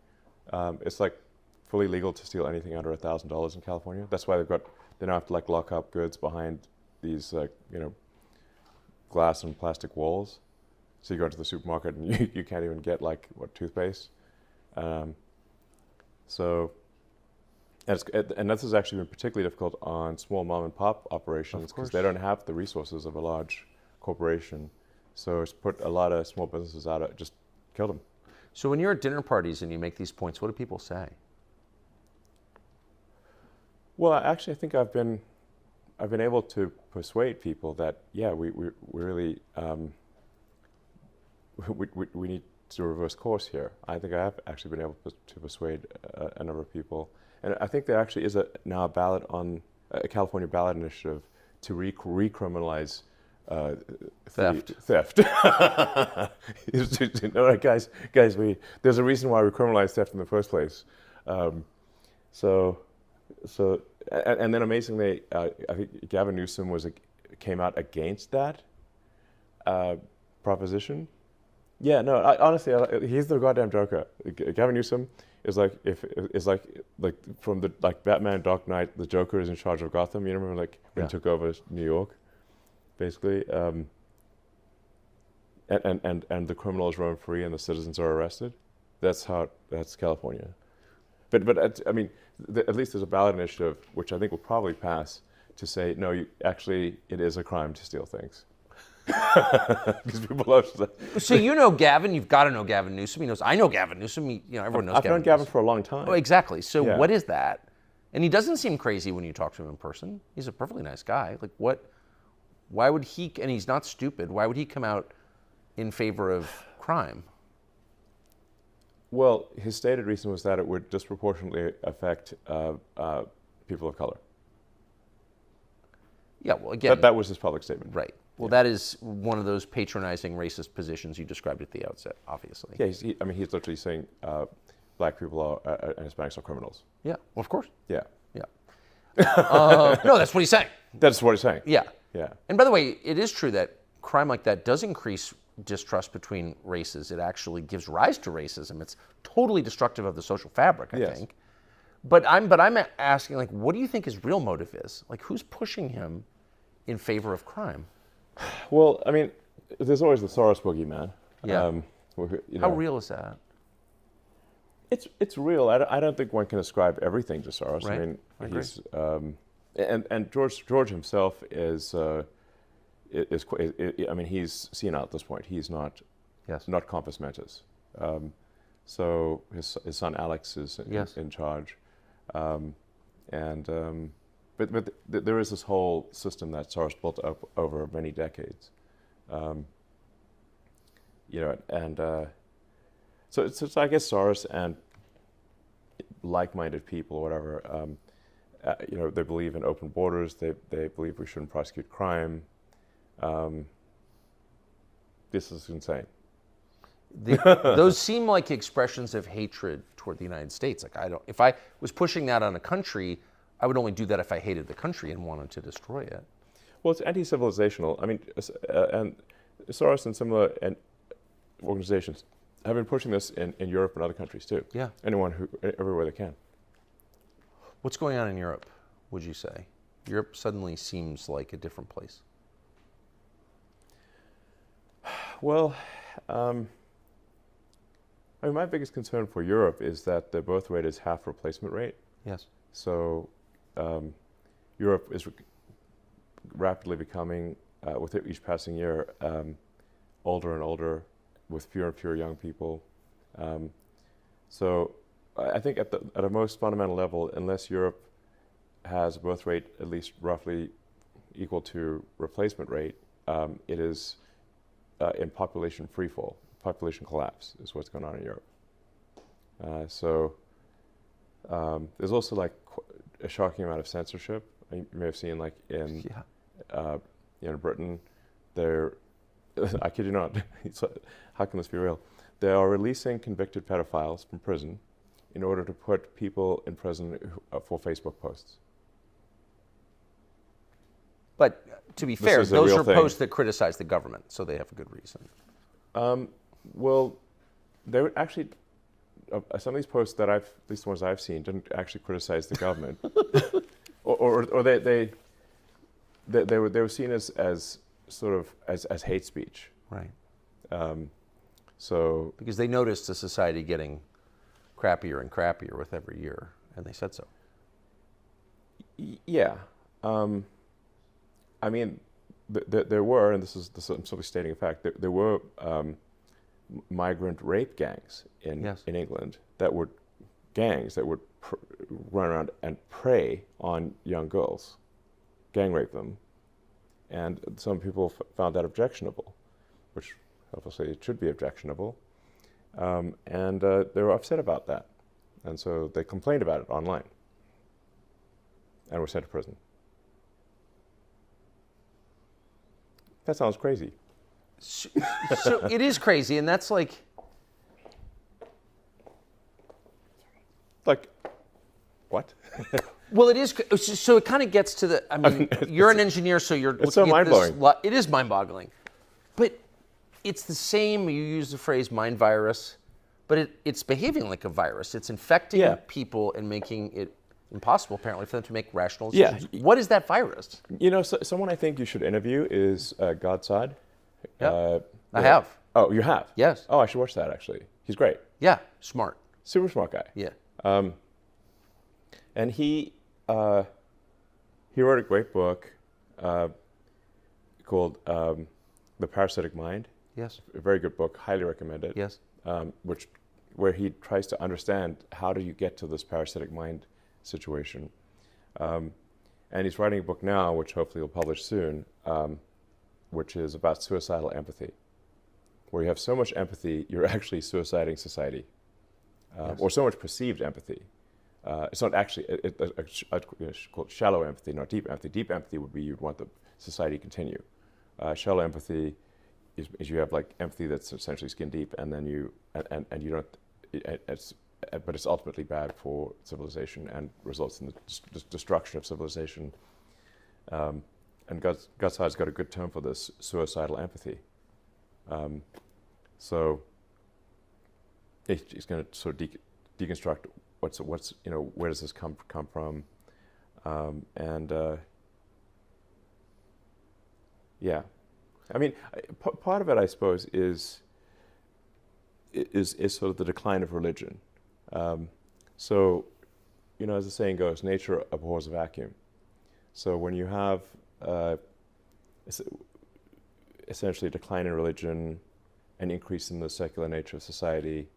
It's like fully legal to steal anything under $1,000 in California. That's why they now have to like lock up goods behind these glass and plastic walls. So you go into the supermarket and you can't even get like toothpaste. And this has actually been particularly difficult on small mom and pop operations because they don't have the resources of a large corporation. So it's put a lot of small businesses out, just killed them. So when you're at dinner parties and you make these points, what do people say? Well, actually, I think I've been able to persuade people that we really we need to reverse course here. I think I have actually been able to persuade a number of people, and I think there actually is now a ballot on a California ballot initiative to recriminalize theft. All right, guys, there's a reason why we criminalize theft in the first place. And then amazingly, I think Gavin Newsom came out against that proposition. Yeah, no, honestly, he's the goddamn joker. Gavin Newsom is like from the Batman Dark Knight, the Joker is in charge of Gotham. You remember when he took over New York, basically, and the criminals roam free and the citizens are arrested. That's California. But I mean, at least there's a ballot initiative, which I think will probably pass, to say, no, it is a crime to steal things. Because people love that. So you know Gavin, you've got to know Gavin Newsom. I know Gavin Newsom. Everyone knows Gavin. I've known Gavin for a long time. Oh, exactly. So what is that? And he doesn't seem crazy when you talk to him in person. He's a perfectly nice guy. Like what? Why would he? And he's not stupid. Why would he come out in favor of crime? Well, his stated reason was that it would disproportionately affect people of color. Yeah, well, again, that was his public statement. Right. Well, that is one of those patronizing racist positions you described at the outset, obviously. Yeah, he's literally saying black people and Hispanics are criminals. Yeah, well, of course. Yeah. Yeah. No, that's what he's saying. That's what he's saying. Yeah. Yeah. And by the way, it is true that crime like that does increase distrust between races. It actually gives rise to racism. It's totally destructive of the social fabric, I think. But I'm asking, what do you think his real motive is? Who's pushing him in favor of crime? Well, I mean, there's always the Soros boogeyman. Yeah. How real is that? It's real. I don't think one can ascribe everything to Soros. Right. I mean, I agree. he's and George himself is I mean, he's senile at this point. He's not compos mentis. So his son Alex is in charge, but there is this whole system that Soros built up over many decades, so it's I guess Soros and like-minded people, or whatever, they believe in open borders. They believe we shouldn't prosecute crime. This is insane. Those seem like expressions of hatred toward the United States. If I was pushing that on a country, I would only do that if I hated the country and wanted to destroy it. Well, it's anti-civilizational. I mean, and Soros and similar organizations have been pushing this in Europe and other countries too. Yeah. Everywhere they can. What's going on in Europe, would you say? Europe suddenly seems like a different place. Well, I mean, my biggest concern for Europe is that the birth rate is half replacement rate. Yes. So Europe is rapidly becoming, with each passing year, older and older, with fewer and fewer young people. So I think at a most fundamental level, unless Europe has a birth rate at least roughly equal to replacement rate, it is in population freefall. Population collapse is what's going on in Europe. There's also a shocking amount of censorship. You may have seen in Britain, I kid you not, how can this be real? They are releasing convicted pedophiles from prison in order to put people in prison for Facebook posts. But to be fair, is a those real are thing. posts that criticize the government, so they have a good reason. Well, they would actually, some of these posts that at least the ones I've seen, didn't actually criticize the government, or they were seen as sort of as hate speech. Right. So Because they noticed the society getting crappier and crappier with every year, and they said so. yeah, I mean, there were, and this is I'm simply stating a fact. There were migrant rape gangs in England that would run around and prey on young girls, gang rape them, and some people found that objectionable, which obviously it should be objectionable, and they were upset about that, and so they complained about it online, and were sent to prison. That sounds crazy. So it is crazy, and that's like, what? well, it is. So it kind of gets to the. I mean, you're an engineer, so you're. It's so mind-blowing. It is mind-boggling, but it's the same. You use the phrase "mind virus," but it's behaving like a virus. It's infecting people and making it impossible, apparently, for them to make rational decisions. Yeah. What is that virus? You know, someone I think you should interview is Godside. Yeah. I have. Oh, you have? Yes. Oh, I should watch that, actually. He's great. Yeah, smart. Super smart guy. Yeah. And he wrote a great book called The Parasitic Mind. Yes. A very good book. Highly recommend it. Yes. Where he tries to understand how do you get to this parasitic mind situation. And he's writing a book now, which hopefully he'll publish soon, which is about suicidal empathy, where you have so much empathy, you're actually suiciding society, or so much perceived empathy. It's not actually, it's called shallow empathy, not deep empathy. Deep empathy would be you'd want the society to continue. Shallow empathy is you have like empathy that's essentially skin deep, and then you don't, but it's ultimately bad for civilization and results in the destruction of civilization. And Godside's got a good term for this: suicidal empathy. So he's going to sort of deconstruct what's where does this come from, yeah, I mean, part of it, I suppose, is sort of the decline of religion. So, as the saying goes, nature abhors a vacuum. So when you have essentially a decline in religion, an increase in the secular nature of society,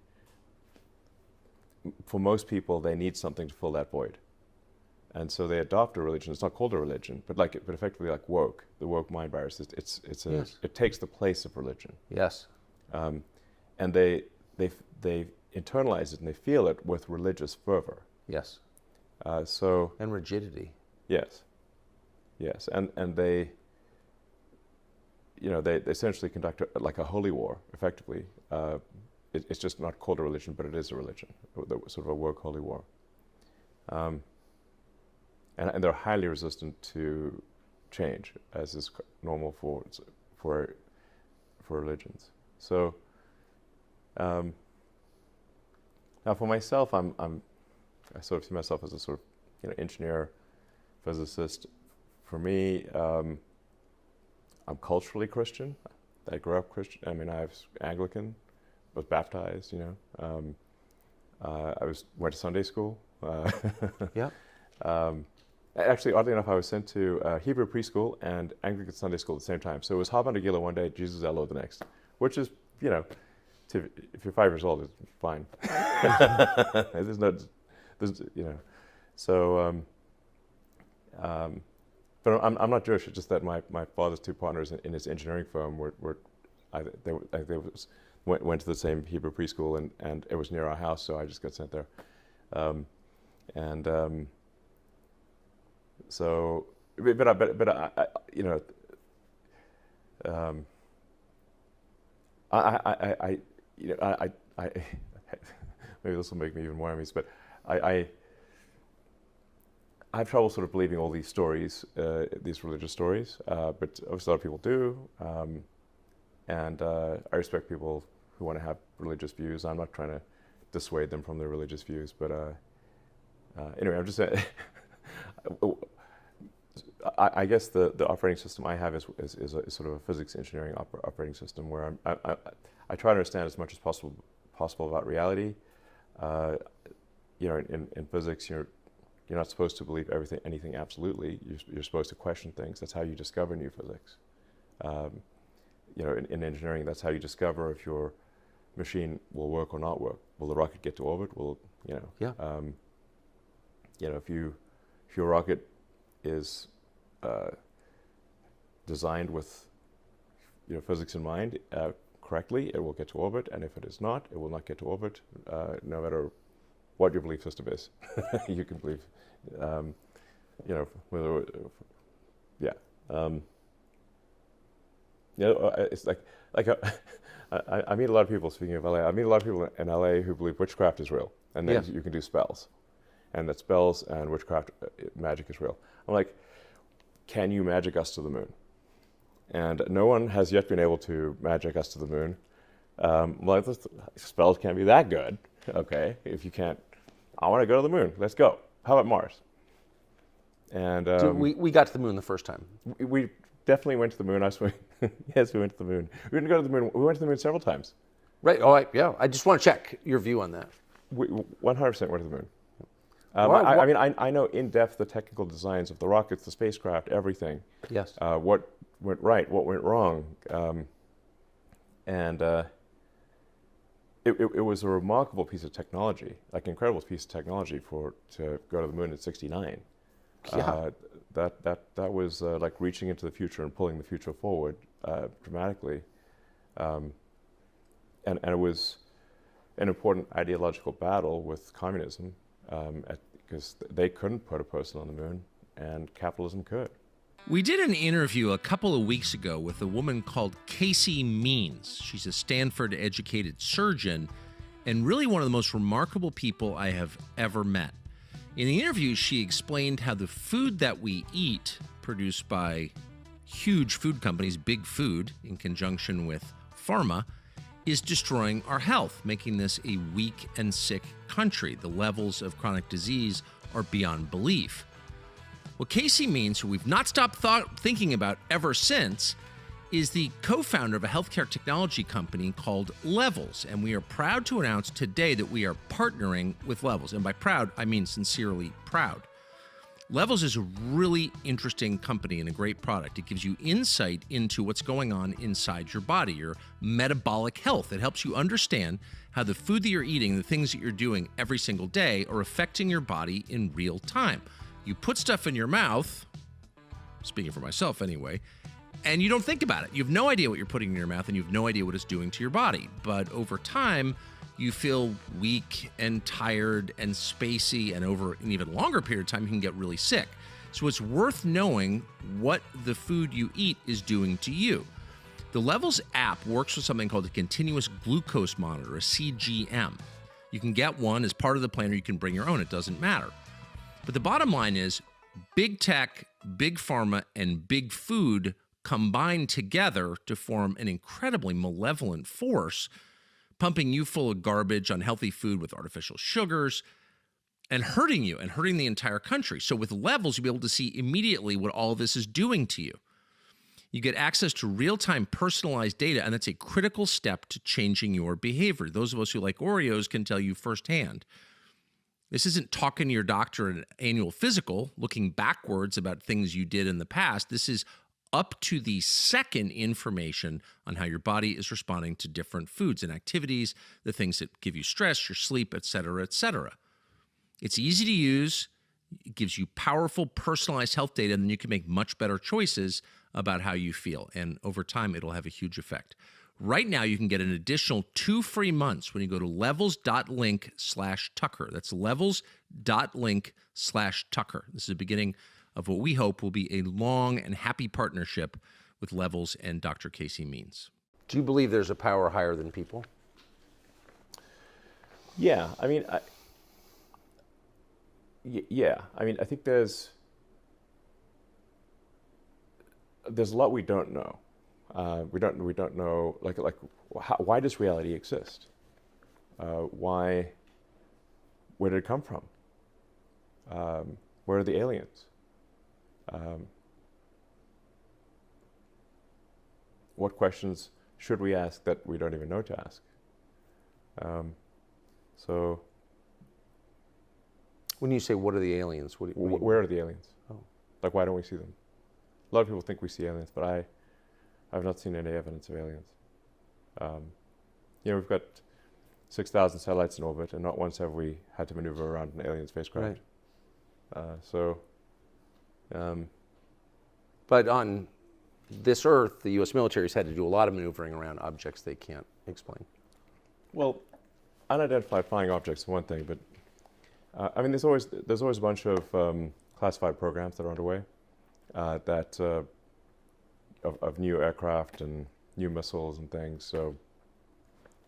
for most people, they need something to fill that void. And so they adopt a religion. It's not called a religion, but effectively like woke, the woke mind virus. It takes the place of religion. Yes. And they internalize it and they feel it with religious fervor. Yes. And rigidity. Yes. And they essentially conduct like a holy war, effectively. It's just not called a religion, but it is a religion, sort of a woke holy war. And they're highly resistant to change, as is normal for religions. So now, for myself, I sort of see myself as a sort of engineer, physicist. For me, I'm culturally Christian. I grew up Christian. I mean, I was Anglican, was baptized. I went to Sunday school. Yeah. Actually, oddly enough, I was sent to Hebrew preschool and Anglican Sunday school at the same time. So it was Hava Nagila one day, Jesus Elo the next, which is, if you're 5 years old, it's fine. So, but I'm not Jewish. It's just that my father's two partners in his engineering firm went to the same Hebrew preschool, and it was near our house, so I just got sent there. So, but I you know, I maybe this will make me even more enemies, but I have trouble sort of believing all these stories, these religious stories, but obviously a lot of people do, and I respect people who want to have religious views. I'm not trying to dissuade them from their religious views, but anyway, I'm just saying, I guess the operating system I have is sort of a physics engineering operating system where I try to understand as much as possible about reality. You know, in physics, you're not supposed to believe anything absolutely. You're supposed to question things. That's how you discover new physics. You know, in engineering, that's how you discover if your machine will work or not work. Will the rocket get to orbit? Will, you know? Yeah. You know, if your rocket is designed with, you know, physics in mind correctly, it will get to orbit, and if it is not, it will not get to orbit, no matter what your belief system is. You can believe, you know, whether, yeah. You know, it's like I meet a lot of people, speaking of LA, I meet a lot of people in LA who believe witchcraft is real, and then Yes. you can do spells, and that spells and witchcraft, magic is real. I'm like, can you magic us to the moon? And no one has yet been able to magic us to the moon. Well, spells can't be that good. Okay, if you can't, I want to go to the moon. Let's go. How about Mars? And So we got to the moon the first time. we definitely went to the moon. Yes, we went to the moon. We didn't go to the moon. We went to the moon several times. Right. Oh, yeah. I just want to check your view on that. We 100% went to the moon. Why- I mean, I know in depth the technical designs of the rockets, the spacecraft, everything. Yes. What went right, what went wrong, and it was a remarkable piece of technology, like an incredible piece of technology to go to the moon in '69. Yeah. That was like reaching into the future and pulling the future forward dramatically, and it was an important ideological battle with communism, because they couldn't put a person on the moon, and capitalism could. We did an interview a couple of weeks ago with a woman called Casey Means. She's a Stanford-educated surgeon and really one of the most remarkable people I have ever met. In the interview, she explained how the food that we eat, produced by huge food companies, Big Food, in conjunction with pharma, is destroying our health, making this a weak and sick country. The levels of chronic disease are beyond belief. What Casey Means, who we've not stopped thinking about ever since, is the co-founder of a healthcare technology company called Levels, and we are proud to announce today that we are partnering with Levels, and by proud, I mean sincerely proud. Levels is a really interesting company and a great product. It gives you insight into what's going on inside your body, your metabolic health. It helps you understand how the food that you're eating, the things that you're doing every single day are affecting your body in real time. You put stuff in your mouth, speaking for myself anyway, and you don't think about it. You have no idea what you're putting in your mouth, and you have no idea what it's doing to your body. But over time, you feel weak and tired and spacey, and over an even longer period of time, you can get really sick. So it's worth knowing what the food you eat is doing to you. The Levels app works with something called a continuous glucose monitor, a CGM. You can get one as part of the plan, or you can bring your own. It doesn't matter. But the bottom line is big tech, big pharma, and big food combine together to form an incredibly malevolent force, pumping you full of garbage, unhealthy food with artificial sugars, and hurting you and hurting the entire country. So with Levels, you'll be able to see immediately what all of this is doing to you. You get access to real-time personalized data, and that's a critical step to changing your behavior. Those of us who like Oreos can tell you firsthand. This isn't talking to your doctor at an annual physical, looking backwards about things you did in the past. This is up to the second information on how your body is responding to different foods and activities, the things that give you stress, your sleep, et cetera, et cetera. It's easy to use. It gives you powerful, personalized health data, and then you can make much better choices about how you feel. And over time, it'll have a huge effect. Right now, you can get an additional 2 free months when you go to levels.link/Tucker. That's levels.link/Tucker. This is the beginning of what we hope will be a long and happy partnership with Levels and Dr. Casey Means. Do you believe there's a power higher than people? Yeah, I mean, yeah, I mean, I think there's a lot we don't know. We don't know why does reality exist? Where did it come from? Where are the aliens? What questions should we ask that we don't even know to ask? So, When you say what are the aliens, what do you mean? where are the aliens? Oh. Like, why don't we see them? A lot of people think we see aliens, but I've not seen any evidence of aliens. We've got 6,000 satellites in orbit, and not once have we had to maneuver around an alien spacecraft. Right. But on this Earth, the U.S. military has had to do a lot of maneuvering around objects they can't explain. Well, unidentified flying objects is one thing, but I mean, there's always a bunch of classified programs that are underway of new aircraft and new missiles and things. So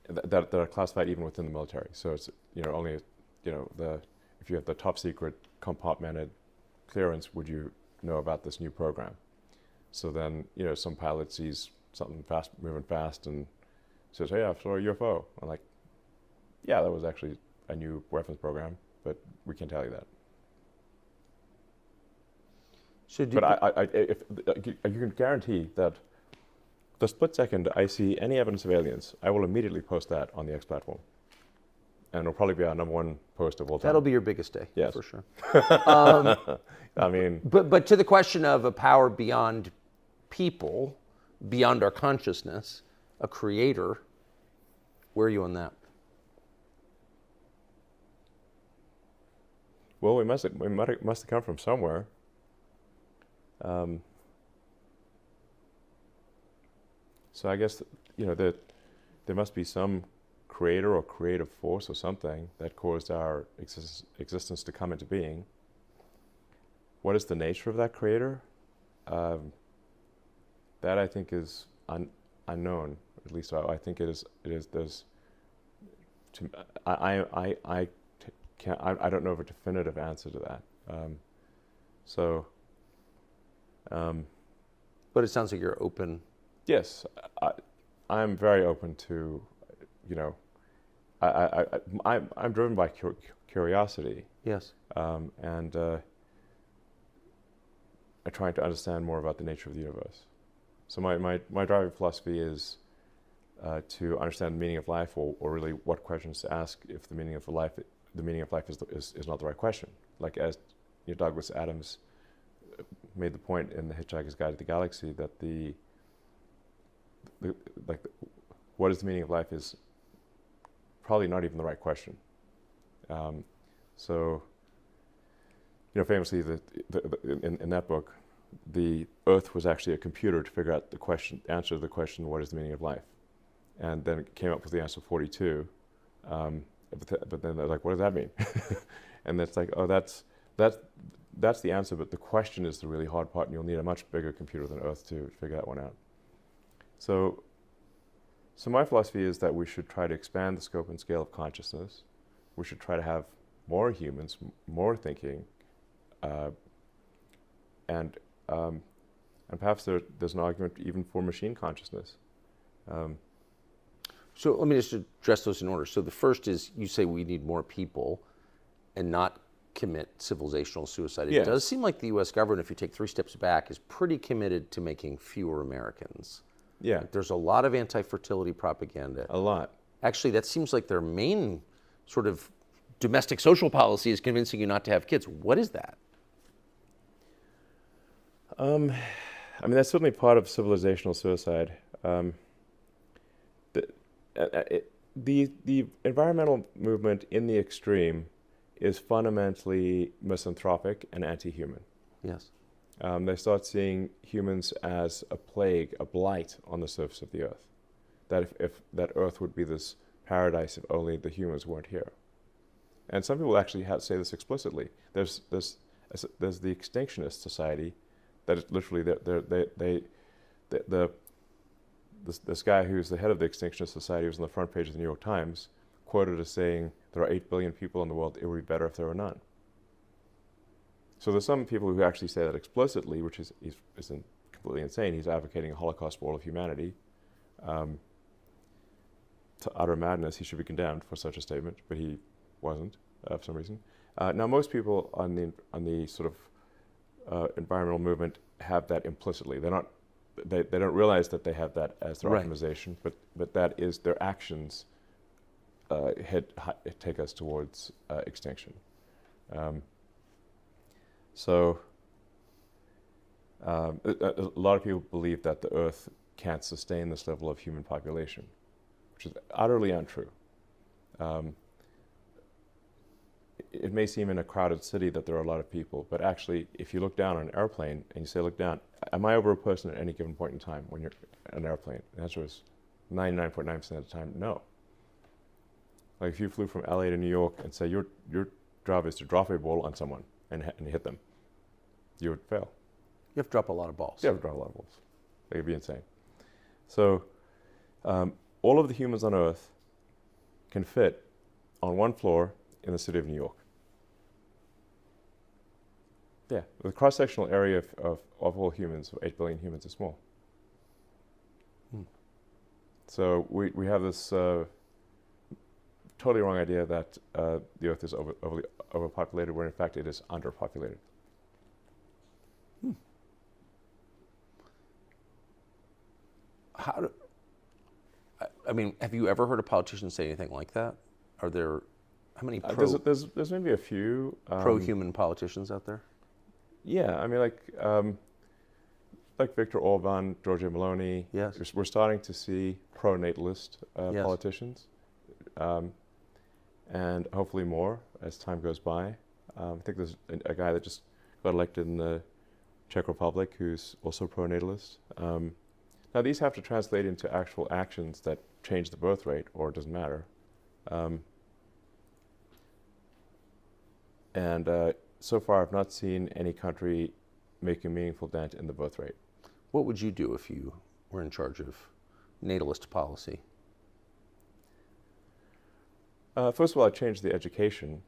that are classified even within the military. So it's only if you have the top secret compartmented clearance, would you know about this new program? So then some pilot sees something moving fast and says, "Hey, I saw a UFO." I'm like, "Yeah, that was actually a new weapons program, but we can't tell you that." But you can guarantee that the split second I see any evidence of aliens, I will immediately post that on the X platform. And it'll probably be our #1 post of all time. That'll be your biggest day, yes, for sure. I mean, but to the question of a power beyond people, beyond our consciousness, a creator, where are you on that? Well, we must have come from somewhere. So I guess there must be some creator or creative force or something that caused our existence to come into being. What is the nature of that creator? That I think is unknown. At least I think it is. There's. I don't know of a definitive answer to that. But it sounds like you're open. Yes, I'm very open to, I'm driven by curiosity. Yes. And I'm trying to understand more about the nature of the universe. So my driving philosophy is to understand the meaning of life, or really what questions to ask if the meaning of life is not the right question. Like as Douglas Adams made the point in The Hitchhiker's Guide to the Galaxy that what is the meaning of life is probably not even the right question. Famously, in that book, the Earth was actually a computer to figure out answer to the question, what is the meaning of life? And then it came up with the answer 42. But then they're like, what does that mean? And it's like, oh, that's the answer, but the question is the really hard part, and you'll need a much bigger computer than Earth to figure that one out. So my philosophy is that we should try to expand the scope and scale of consciousness. We should try to have more humans, more thinking, and perhaps there's an argument even for machine consciousness. So let me just address those in order. So the first is, you say we need more people and not commit civilizational suicide. Yes. It does seem like the U.S. government, if you take 3 steps back, is pretty committed to making fewer Americans. Yeah. Like there's a lot of anti-fertility propaganda. A lot. Actually, that seems like their main sort of domestic social policy is convincing you not to have kids. What is that? I mean, that's certainly part of civilizational suicide. The environmental movement in the extreme is fundamentally misanthropic and anti-human. Yes. They start seeing humans as a plague, a blight on the surface of the Earth. That if that Earth would be this paradise if only the humans weren't here. And some people actually say this explicitly. There's the Extinctionist Society that is literally this guy who's the head of the Extinctionist Society was on the front page of the New York Times, quoted as saying there are 8 billion people in the world, it would be better if there were none. So there's some people who actually say that explicitly, which isn't completely insane. He's advocating a Holocaust for all of humanity. To utter madness, he should be condemned for such a statement, but he wasn't for some reason. Now, most people on the sort of environmental movement have that implicitly. They don't realize that they have that as their optimization, but that is their actions take us towards extinction. So a lot of people believe that the Earth can't sustain this level of human population, which is utterly untrue. It may seem in a crowded city that there are a lot of people, but actually, if you look down on an airplane and you say, look down, am I over a person at any given point in time when you're on an airplane? The answer is 99.9% of the time, no. Like if you flew from LA to New York and say your job is to drop a ball on someone and hit them, you would fail. You have to drop a lot of balls. You have to drop a lot of balls. That would be insane. So all of the humans on Earth can fit on one floor in the city of New York. Yeah, the cross-sectional area of all humans, of 8 billion humans, is small. So we have this totally wrong idea that the Earth is overpopulated, where in fact it is underpopulated. I mean, have you ever heard a politician say anything like that? Are there, how many there's maybe a few pro-human politicians out there? Yeah, I mean, like Viktor Orban, Giorgia Meloni. Yes. We're starting to see pro-natalist politicians, and hopefully more as time goes by. I think there's a guy that just got elected in the Czech Republic who's also pro-natalist. Now, these have to translate into actual actions that change the birth rate, or it doesn't matter. So far, I've not seen any country make a meaningful dent in the birth rate. What would you do if you were in charge of natalist policy? First of all, I'd change the education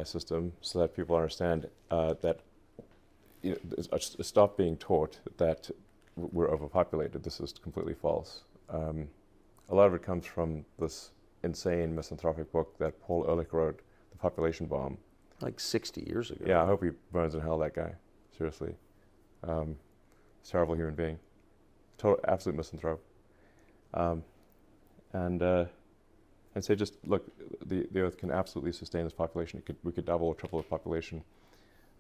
system so that people understand that stop being taught that we're overpopulated. This is completely false. A lot of it comes from this insane misanthropic book that Paul Ehrlich wrote, The Population Bomb. Like 60 years ago. Yeah, I hope he burns in hell, that guy. Seriously. Terrible human being. Total, absolute misanthrope. And say, just look, the Earth can absolutely sustain this population. We could double or triple the population.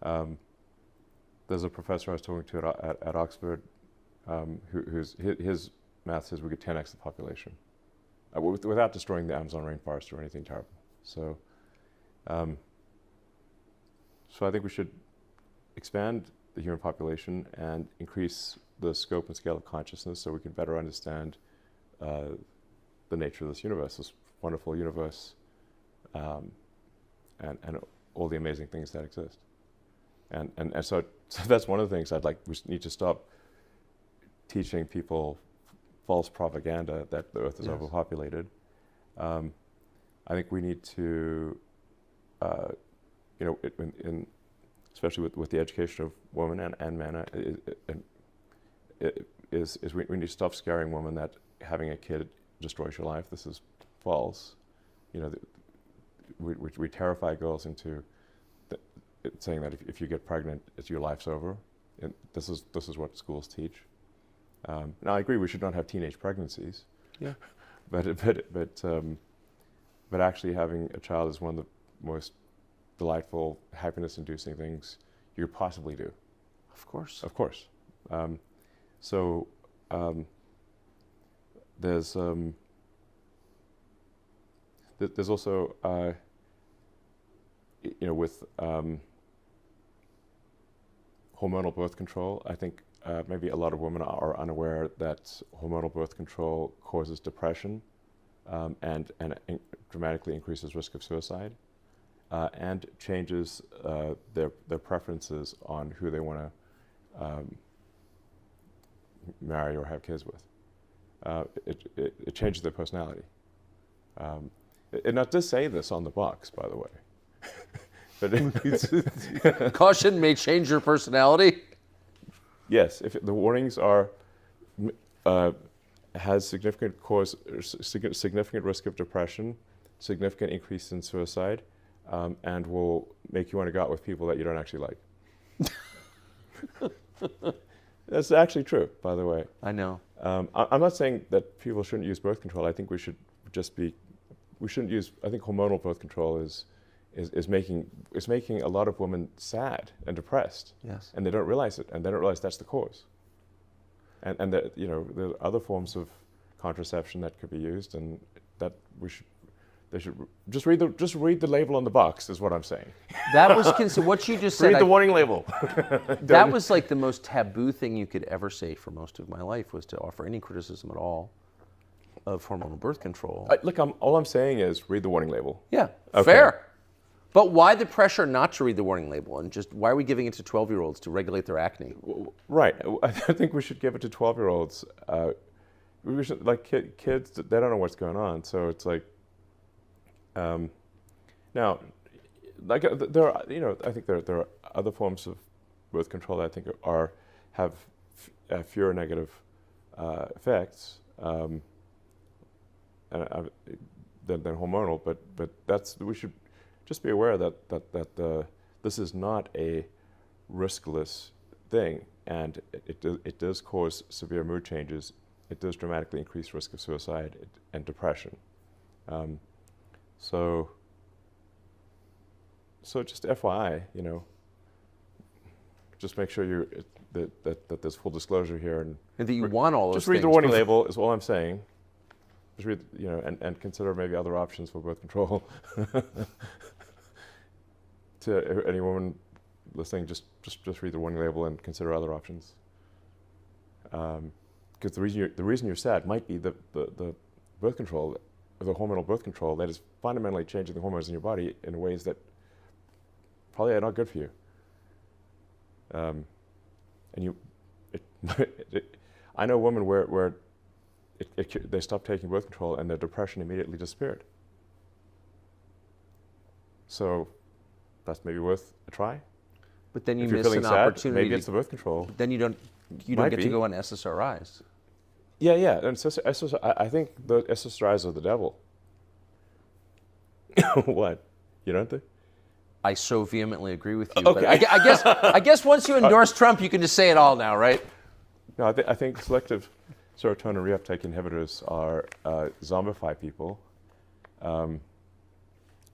There's a professor I was talking to at Oxford, his math says we could 10x the population without destroying the Amazon rainforest or anything terrible. So I think we should expand the human population and increase the scope and scale of consciousness so we can better understand the nature of this universe, this wonderful universe, and all the amazing things that exist. And so that's one of the things we need to stop teaching people false propaganda that the Earth is overpopulated. I think we need to, especially with the education of women and men, we need to stop scaring women that having a kid destroys your life. This is false. We terrify girls into saying that if you get pregnant, your life's over. And this is what schools teach. Now, I agree we should not have teenage pregnancies. Yeah. But actually having a child is one of the most delightful, happiness-inducing things you could possibly do. Of course. Of course. There's also, with hormonal birth control, I think maybe a lot of women are unaware that hormonal birth control causes depression and dramatically increases risk of suicide and changes their preferences on who they want to marry or have kids with. It changes their personality. And it does say this on the box, by the way. But Caution may change your personality. yes, if the warnings are has significant risk of depression, significant increase in suicide, and will make you want to go out with people that you don't actually like. That's actually true, by the way. I know. I'm not saying that people shouldn't use birth control. I think we shouldn't use. I think hormonal birth control is making a lot of women sad and depressed. Yes. And they don't realize it, and they don't realize that's the cause. And that, you know, there are other forms of contraception that could be used, and that they should just read the label on the box, is what I'm saying. That was what you just said. Read the warning label. That was like the most taboo thing you could ever say for most of my life, was to offer any criticism at all of hormonal birth control. Look, all I'm saying is read the warning label. Yeah, Okay. fair. But why the pressure not to read the warning label, and just why are we giving it to 12-year-olds to regulate their acne? Right. I think we should give it to 12-year-olds. We should, like, kids, they don't know what's going on, so it's like, now, like, there are, you know, I think there are other forms of birth control that I think have fewer negative effects than hormonal, but we should just be aware that this is not a riskless thing, and it does cause severe mood changes. It does dramatically increase risk of suicide and depression. So just FYI, you know, just make sure that there's full disclosure here, and that you want all those just read things the warning label is all I'm saying. Just read, you know, and consider maybe other options for birth control. To any woman listening, just read the warning label and consider other options. Because the reason you're sad might be the birth control, the hormonal birth control that is fundamentally changing the hormones in your body in ways that probably are not good for you. I know women where they stopped taking birth control and their depression immediately disappeared. So that's maybe worth a try. But then you If you're miss feeling an sad, opportunity. maybe it's the birth control. Then you don't Might get be. to go on SSRIs. Yeah. And I think the SSRIs are the devil. What? You don't think? I so vehemently agree with you. Okay. But I guess once you endorse Trump, you can just say it all now, right? No, I think selective serotonin reuptake inhibitors are zombify people,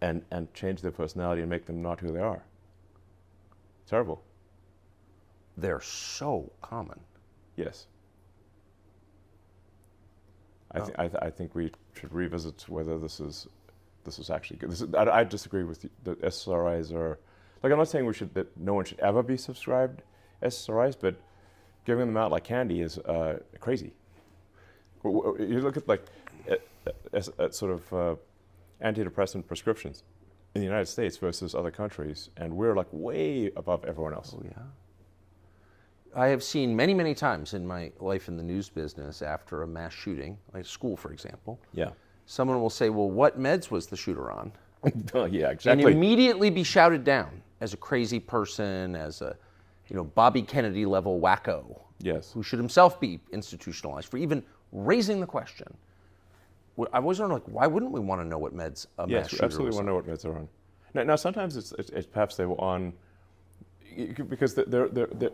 and change their personality and make them not who they are. Terrible. They're so common. Yes. I think we should revisit whether this is actually good. I disagree with you. The SSRIs are, like, I'm not saying that no one should ever be subscribed SSRIs, but giving them out like candy is crazy. You look at sort of antidepressant prescriptions in the United States versus other countries, and we're like way above everyone else. Oh, yeah. I have seen many, many times in my life in the news business, after a mass shooting, like school, for example, Yeah. someone will say, well, what meds was the shooter on? Yeah, And exactly. immediately be shouted down as a crazy person, as a, Bobby Kennedy level wacko, Yes. who should himself be institutionalized for even raising the question. I was wondering, why wouldn't we want to know what meds a mass Yes, we shooter absolutely was want to on? know what meds are on. Now sometimes it's perhaps they were on, because they're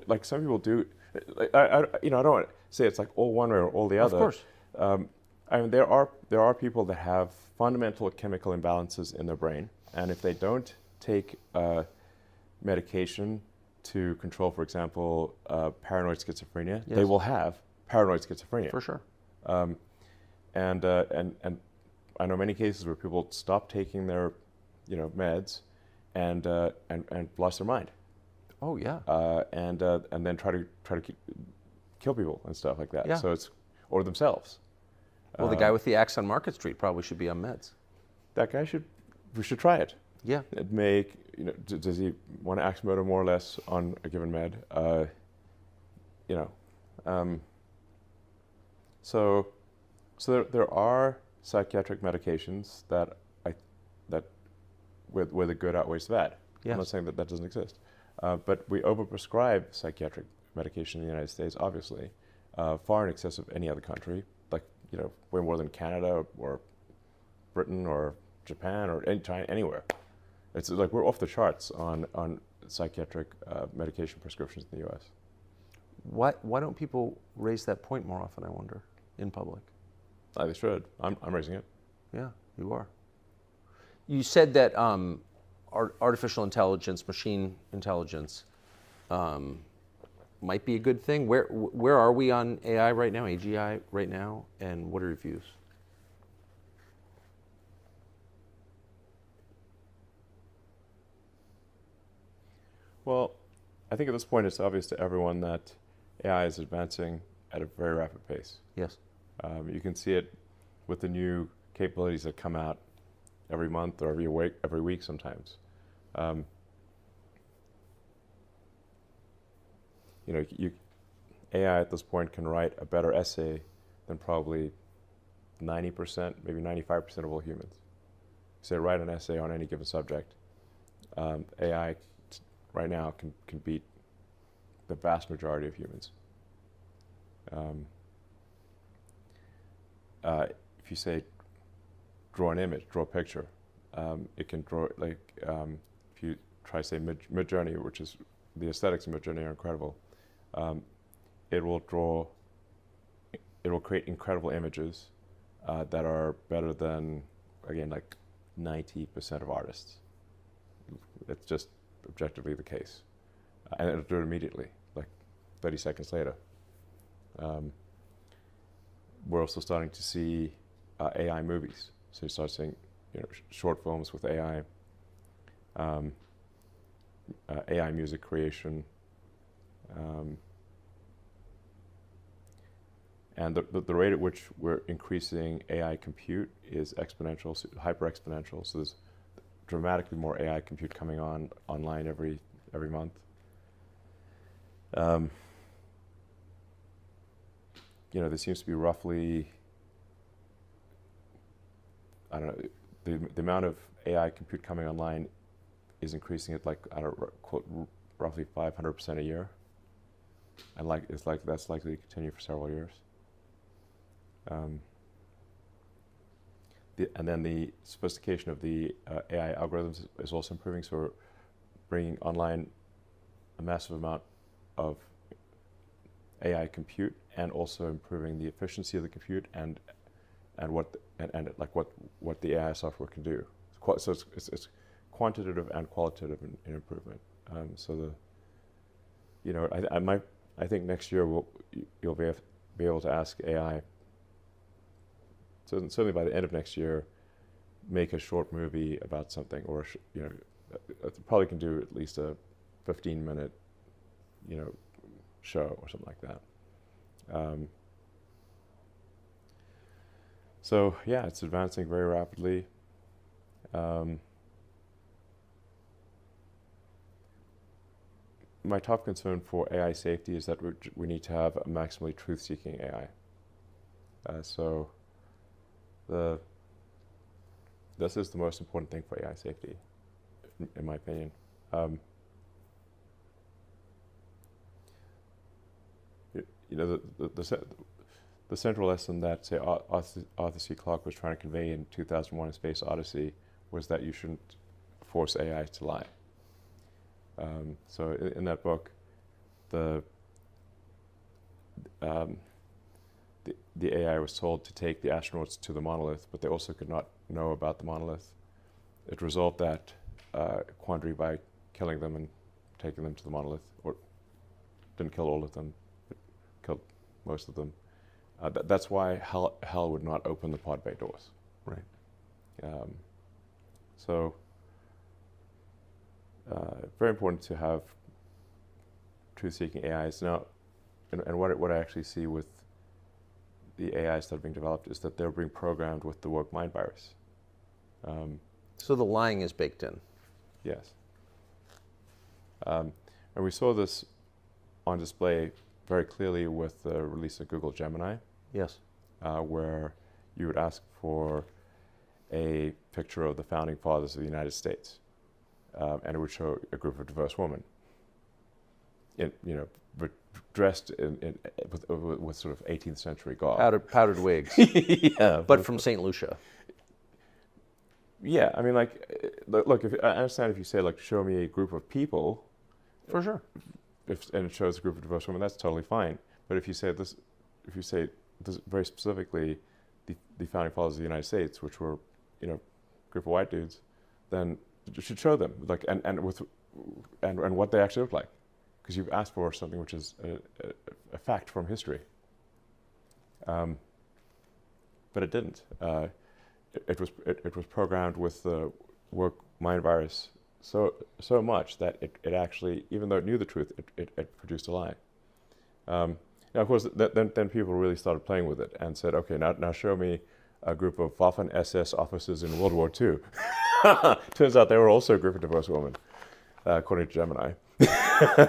like some people do. I don't want to say it's like all one way or all the other. Of course. I mean, there are people that have fundamental chemical imbalances in their brain, and if they don't take medication to control, for example, paranoid schizophrenia, they Yes. will have paranoid schizophrenia. For sure. And I know many cases where people stop taking their, meds, and lost their mind, Oh, yeah. and then try to kill people and stuff like that. Yeah. So or themselves. Well, the guy with the axe on Market Street probably should be on meds. That guy we should try it. Yeah. It does he want to axe murder more or less on a given med? So there are psychiatric medications that I where the good outweighs the bad. Yes. I'm not saying that that doesn't exist. But we overprescribe psychiatric medication in the United States, obviously, far in excess of any other country, like, way more than Canada or Britain or Japan or China, anywhere. It's like we're off the charts on psychiatric medication prescriptions in the U.S. Why don't people raise that point more often, I wonder, in public? They should. I'm raising it. Yeah, you are. You said that artificial intelligence, machine intelligence, might be a good thing. Where are we on AI right now, AGI right now, and what are your views? Well, I think at this point it's obvious to everyone that AI is advancing at a very rapid pace. Yes. You can see it with the new capabilities that come out every month or every week sometimes. AI at this point can write a better essay than probably 90%, maybe 95% of all humans. Say write an essay on any given subject. AI right now can beat the vast majority of humans. If you say draw an image, draw a picture, it can draw, like, if you try, say, Mid-Journey, which is, the aesthetics of Mid-Journey are incredible, it will create incredible images that are better than, again, like 90% of artists. It's just objectively the case. And it'll do it immediately, like 30 seconds later. We're also starting to see AI movies. So you start seeing short films with AI, AI music creation, and the rate at which we're increasing AI compute is exponential, hyper exponential. So there's dramatically more AI compute coming online every month. There seems to be roughly, I don't know, the amount of AI compute coming online is increasing at, like, I don't know, quote, roughly 500% a year, and that's likely to continue for several years. And then the sophistication of the AI algorithms is also improving. So we're bringing online a massive amount of AI compute, and also improving the efficiency of the compute and what the AI software can do. So it's quantitative and qualitative in improvement. I think next year you'll be able to ask AI. So certainly by the end of next year, make a short movie about something, or probably can do at least a 15-minute, show or something like that. So yeah, it's advancing very rapidly. My top concern for AI safety is that we need to have a maximally truth-seeking AI. This is the most important thing for AI safety, in my opinion. The central lesson that, say, Arthur C. Clarke was trying to convey in 2001: A Space Odyssey was that you shouldn't force AI to lie. So in that book, the AI was told to take the astronauts to the monolith, but they also could not know about the monolith. It resolved that quandary by killing them and taking them to the monolith, or didn't kill all of them, but killed most of them. That's why hell would not open the pod bay doors. Right. Very important to have truth-seeking AIs. Now, and what I actually see with the AIs that are being developed is that they're being programmed with the woke mind virus. So the lying is baked in. Yes. And we saw this on display very clearly with the release of Google Gemini. Yes. Where you would ask for a picture of the founding fathers of the United States. and it would show a group of diverse women, but dressed with sort of 18th century garb. Powdered wigs. Yeah, but from St. Lucia. Yeah, I mean, look, I understand if you say, like, show me a group of people. For sure. And it shows a group of diverse women, that's totally fine. But if you say this very specifically, the founding fathers of the United States, which were, a group of white dudes, then you should show them, like, and what they actually look like, because you've asked for something which is a fact from history. But it didn't. It was programmed with the woke mind virus so much that it actually, even though it knew the truth, it produced a lie. Now, of course, then people really started playing with it and said, okay, now show me a group of Waffen-SS officers in World War II. Turns out they were also a group of diverse women, according to Gemini.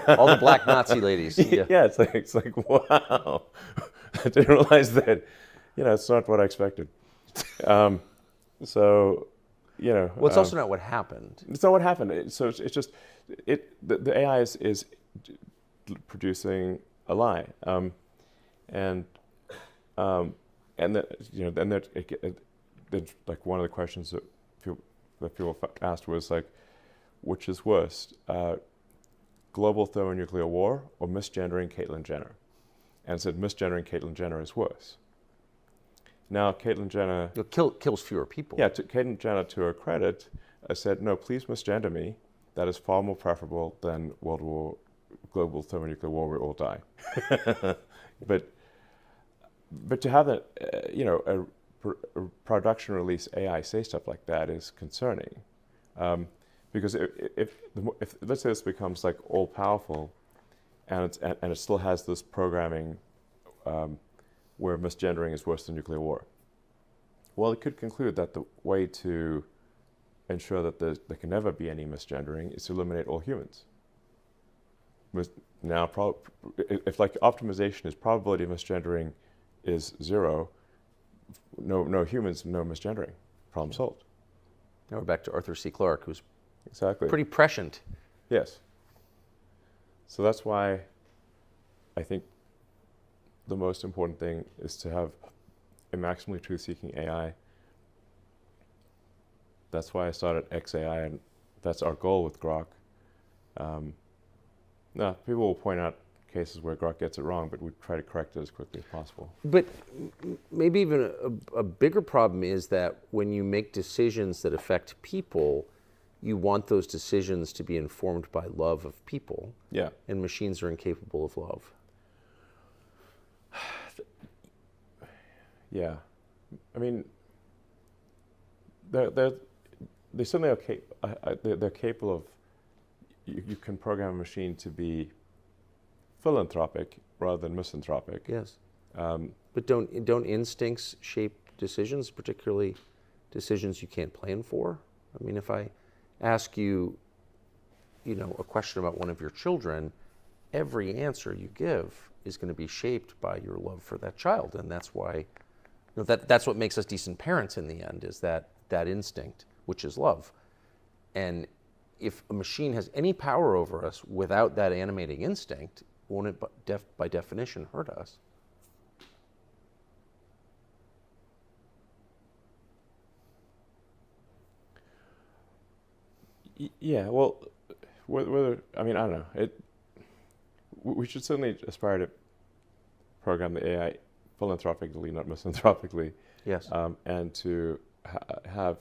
All the black Nazi ladies. Yeah, yeah, it's like wow. I didn't realize that. It's not what I expected. So, Well, it's also not what happened. It's not what happened. It's just the AI is producing a lie, and like one of the questions that people asked was like, which is worse, global thermonuclear war or misgendering Caitlyn Jenner? And it said misgendering Caitlyn Jenner is worse. Now, Caitlyn Jenner... kills fewer people. Yeah, Caitlyn Jenner, to her credit, said, no, please misgender me. That is far more preferable than global thermonuclear war, we all die. But to have a production release AI say stuff like that is concerning. Because if let's say this becomes like all powerful, and it still has this programming where misgendering is worse than nuclear war. Well, it could conclude that the way to ensure that there can never be any misgendering is to eliminate all humans. Now, if like optimization is probability of misgendering is 0, no humans, no misgendering. Problem solved. Now we're back to Arthur C. Clarke, who's exactly pretty prescient. Yes. So that's why I think the most important thing is to have a maximally truth-seeking AI. That's why I started XAI, and that's our goal with Grok. Now, people will point out cases where Grok gets it wrong, but we try to correct it as quickly as possible. But maybe even a bigger problem is that when you make decisions that affect people, you want those decisions to be informed by love of people. Yeah. And machines are incapable of love. Yeah. I mean, they certainly are they're capable of, you can program a machine to be philanthropic rather than misanthropic. Yes. But don't instincts shape decisions, particularly decisions you can't plan for? I mean, if I ask you, a question about one of your children, every answer you give is going to be shaped by your love for that child, and that's why, that's what makes us decent parents in the end, is that instinct, which is love. And if a machine has any power over us without that animating instinct, won't it by definition hurt us? Yeah, well, whether I mean, I don't know. We should certainly aspire to program the AI philanthropically, not misanthropically. Yes. And to have,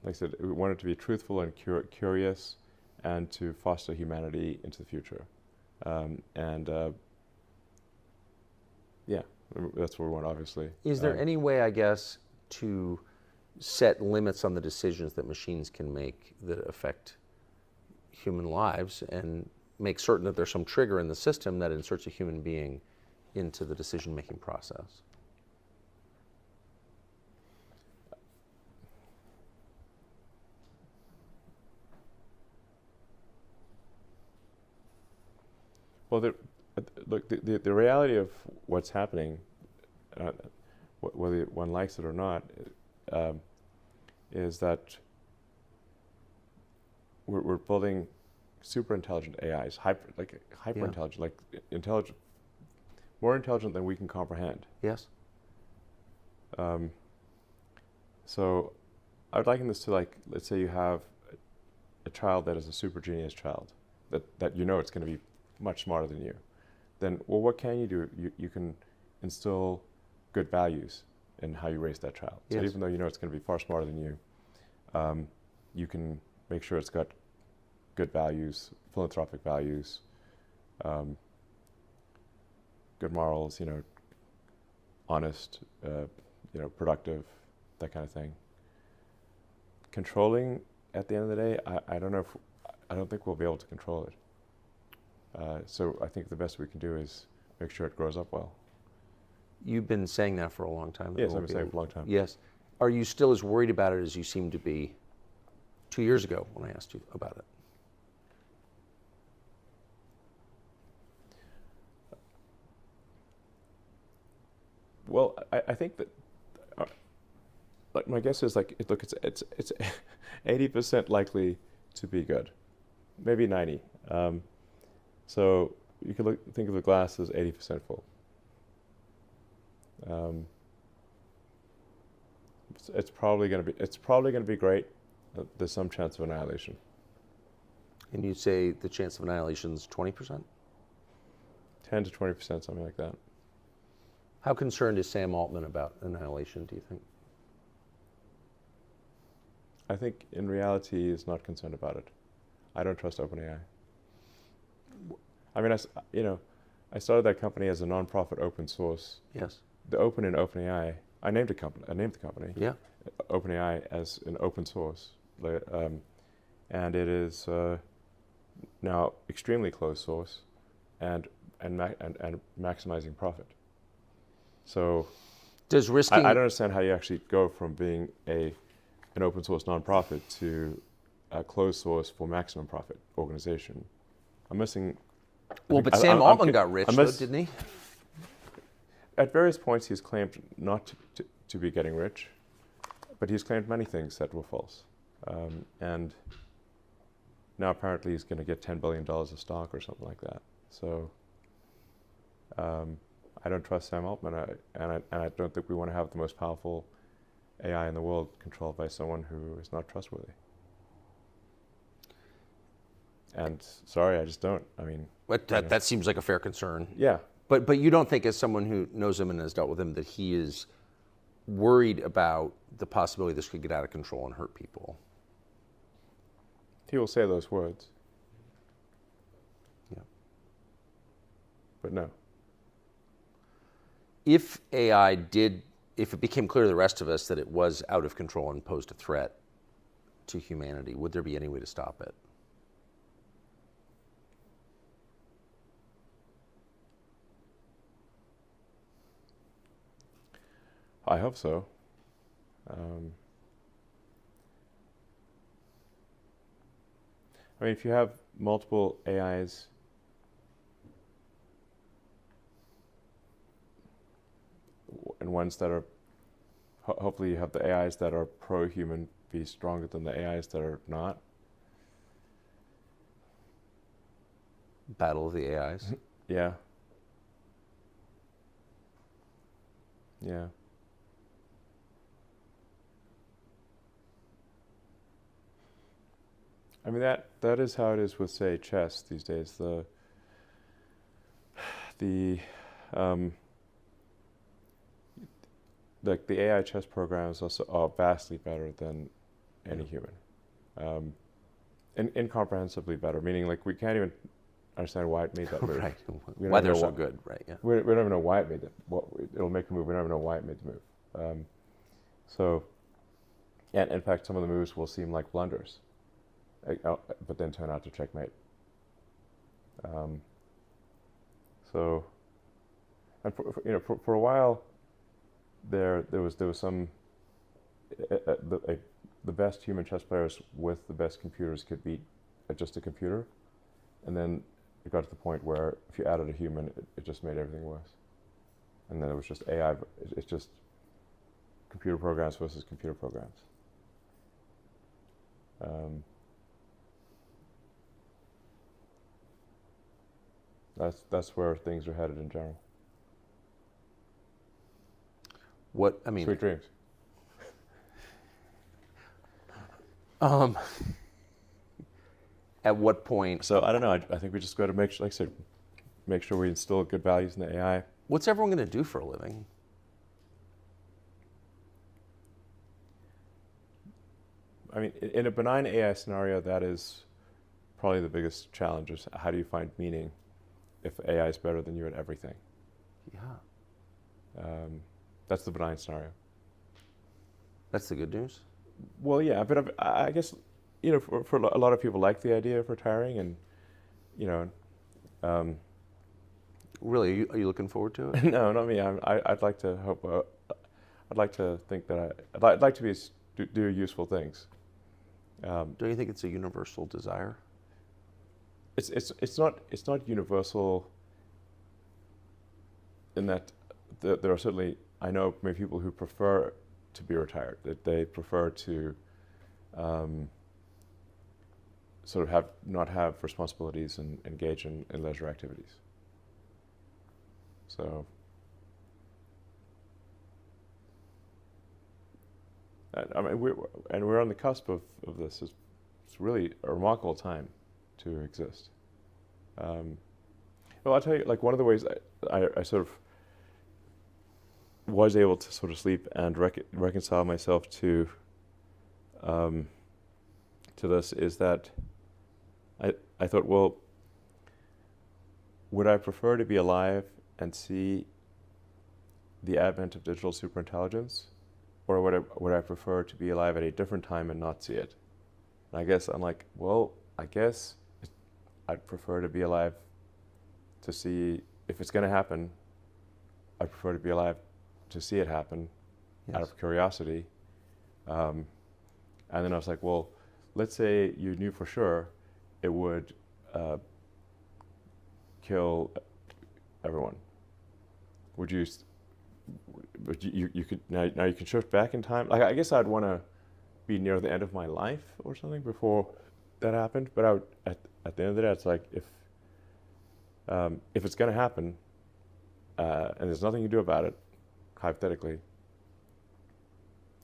like I said, we want it to be truthful and curious, and to foster humanity into the future. Yeah, that's what we want, obviously. Is there any way, I guess, to set limits on the decisions that machines can make that affect human lives, and make certain that there's some trigger in the system that inserts a human being into the decision-making process? Well, look, the reality of what's happening, whether one likes it or not, is that we're building super intelligent AIs, hyper intelligent, like intelligent, more intelligent than we can comprehend. Yes. So I would liken this to, like, let's say you have a child that is a super genius child, that you know it's going to be much smarter than you. Then, well, what can you do? You can instill good values in how you raise that child. So Yes. even though you know it's going to be far smarter than you, you can make sure it's got good values, philanthropic values, good morals, honest, productive, that kind of thing. Controlling, at the end of the day, I don't think we'll be able to control it. So I think the best we can do is make sure it grows up well. You've been saying that for a long time. Yes, I've been saying it for a long time. Yes. Are you still as worried about it as you seemed to be 2 years ago when I asked you about it? Well, I think that, like, my guess is, like, it's 80% likely to be good, maybe 90. So you could think of the glass as 80% full. It's probably going to be great. There's some chance of annihilation. And you'd say the chance of annihilation is 20%? 10 to 20%, something like that. How concerned is Sam Altman about annihilation, do you think? I think in reality he's not concerned about it. I don't trust OpenAI. I mean, I started that company as a non-profit open source. Yes. The open in OpenAI, I named the company. Yeah. OpenAI as an open source, and it is now extremely closed source, and maximizing profit. So, does risking? I don't understand how you actually go from being an open source nonprofit to a closed source for maximum profit organization. I'm missing. Well, but Sam Altman got rich, though, didn't he? At various points, he's claimed not to be getting rich, but he's claimed many things that were false. And now apparently he's going to get $10 billion of stock or something like that. So I don't trust Sam Altman, and I don't think we want to have the most powerful AI in the world controlled by someone who is not trustworthy. And sorry, I just don't. I mean, But that seems like a fair concern. yeah. But you don't think, as someone who knows him and has dealt with him, that he is worried about the possibility this could get out of control and hurt people? He will say those words. Yeah. But no. If it became clear to the rest of us that it was out of control and posed a threat to humanity, would there be any way to stop it? I hope so. I mean, if you have multiple AIs, and ones that are, hopefully you have the AIs that are pro-human be stronger than the AIs that are not. Battle of the AIs? Yeah. Yeah. I mean, that is how it is with, say, chess these days. Like the AI chess programs also are vastly better than any human, incomprehensibly better. Meaning, like, we can't even understand why it made that move. Right. We Why don't they're know so good, right? Yeah. We don't even know why it made that. It'll make a move. We don't even know why it made the move. So, and in fact, some of the moves will seem like blunders, but then turn out to checkmate. So, and for a while, there was some the best human chess players with the best computers could beat just a computer, and then it got to the point where if you added a human, it just made everything worse. And then it was just AI. It's just computer programs versus computer programs. That's where things are headed in general. What I mean? Sweet dreams. At what point? So I don't know. I think we just got to make sure, like I said, make sure we instill good values in the AI. What's everyone going to do for a living? I mean, in a benign AI scenario, that is probably the biggest challenge. Is how do you find meaning if AI is better than you at everything? Yeah. That's the benign scenario. That's the good news. Well, yeah, but I guess, for a lot of people like the idea of retiring, and Really, are you looking forward to it? no, not me. I'd like to hope. I'd like to think that I'd like to do useful things. Don't you think it's a universal desire? It's not universal in that there are certainly, I know many people who prefer to be retired, that they prefer to sort of not have responsibilities and engage in leisure activities. So I mean, we're on the cusp of this. It's really a remarkable time to exist. Well, I'll tell you, like, one of the ways I sort of was able to sort of sleep and reconcile myself to this is that I thought, well, would I prefer to be alive and see the advent of digital superintelligence, or would I prefer to be alive at a different time and not see it? And I guess I'm like, well, I guess I'd prefer to be alive to see if it's going to happen. I prefer to be alive to see it happen, Yes. out of curiosity. And then I was like, well, let's say you knew for sure it would kill everyone. Would you? But you could now you can shift back in time. Like, I guess I'd want to be near the end of my life or something before that happened. But I would, at the end of the day, it's like if it's going to happen and there's nothing you do about it, hypothetically,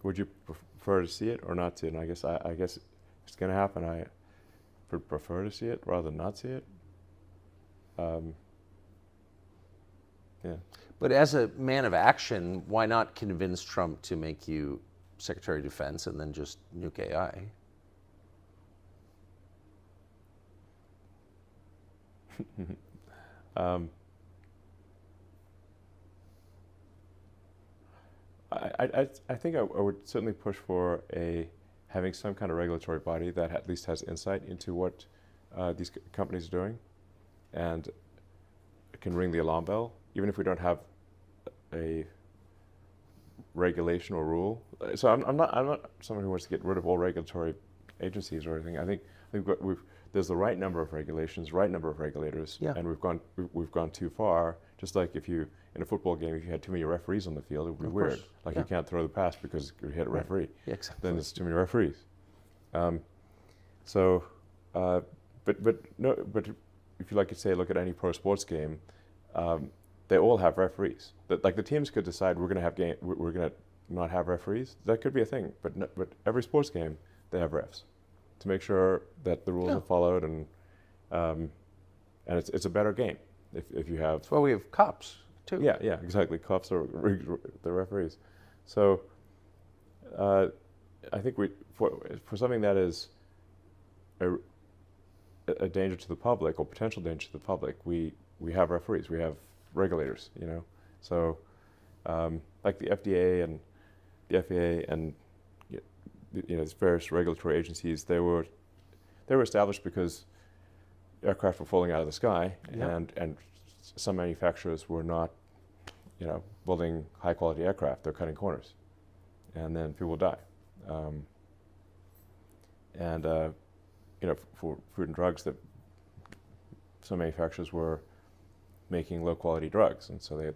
would you prefer to see it or not see it? And I guess if it's going to happen, I would prefer to see it rather than not see it. Yeah. But as a man of action, why not convince Trump to make you Secretary of Defense and then just nuke AI? I think I would certainly push for having some kind of regulatory body that at least has insight into what these companies are doing, and can ring the alarm bell, even if we don't have a regulation or rule. So I'm not someone who wants to get rid of all regulatory agencies or anything. I think there's the right number of regulations, right number of regulators, Yeah. and we've gone too far. Just like if you, in a football game, if you had too many referees on the field, it would be Of weird. course. Like, Yeah. you can't throw the pass because you hit a referee. Yeah, exactly. Then it's too many referees. But if you like to say, look at any pro sports game, they all have referees. Like, the teams could decide we're going to not have referees. That could be a thing. But every sports game, they have refs to make sure that the rules Yeah. are followed, and it's a better game if you have. That's why we have cops too. Yeah, exactly. Cops are the referees. So I think for something that is a danger to the public, or potential danger to the public, we have referees, we have regulators, So like the FDA and the FAA and these various regulatory agencies, they were established because aircraft were falling out of the sky, Yeah. and some manufacturers were not, building high quality aircraft. They're cutting corners, and then people die. For food and drugs, that some manufacturers were making low quality drugs, and so they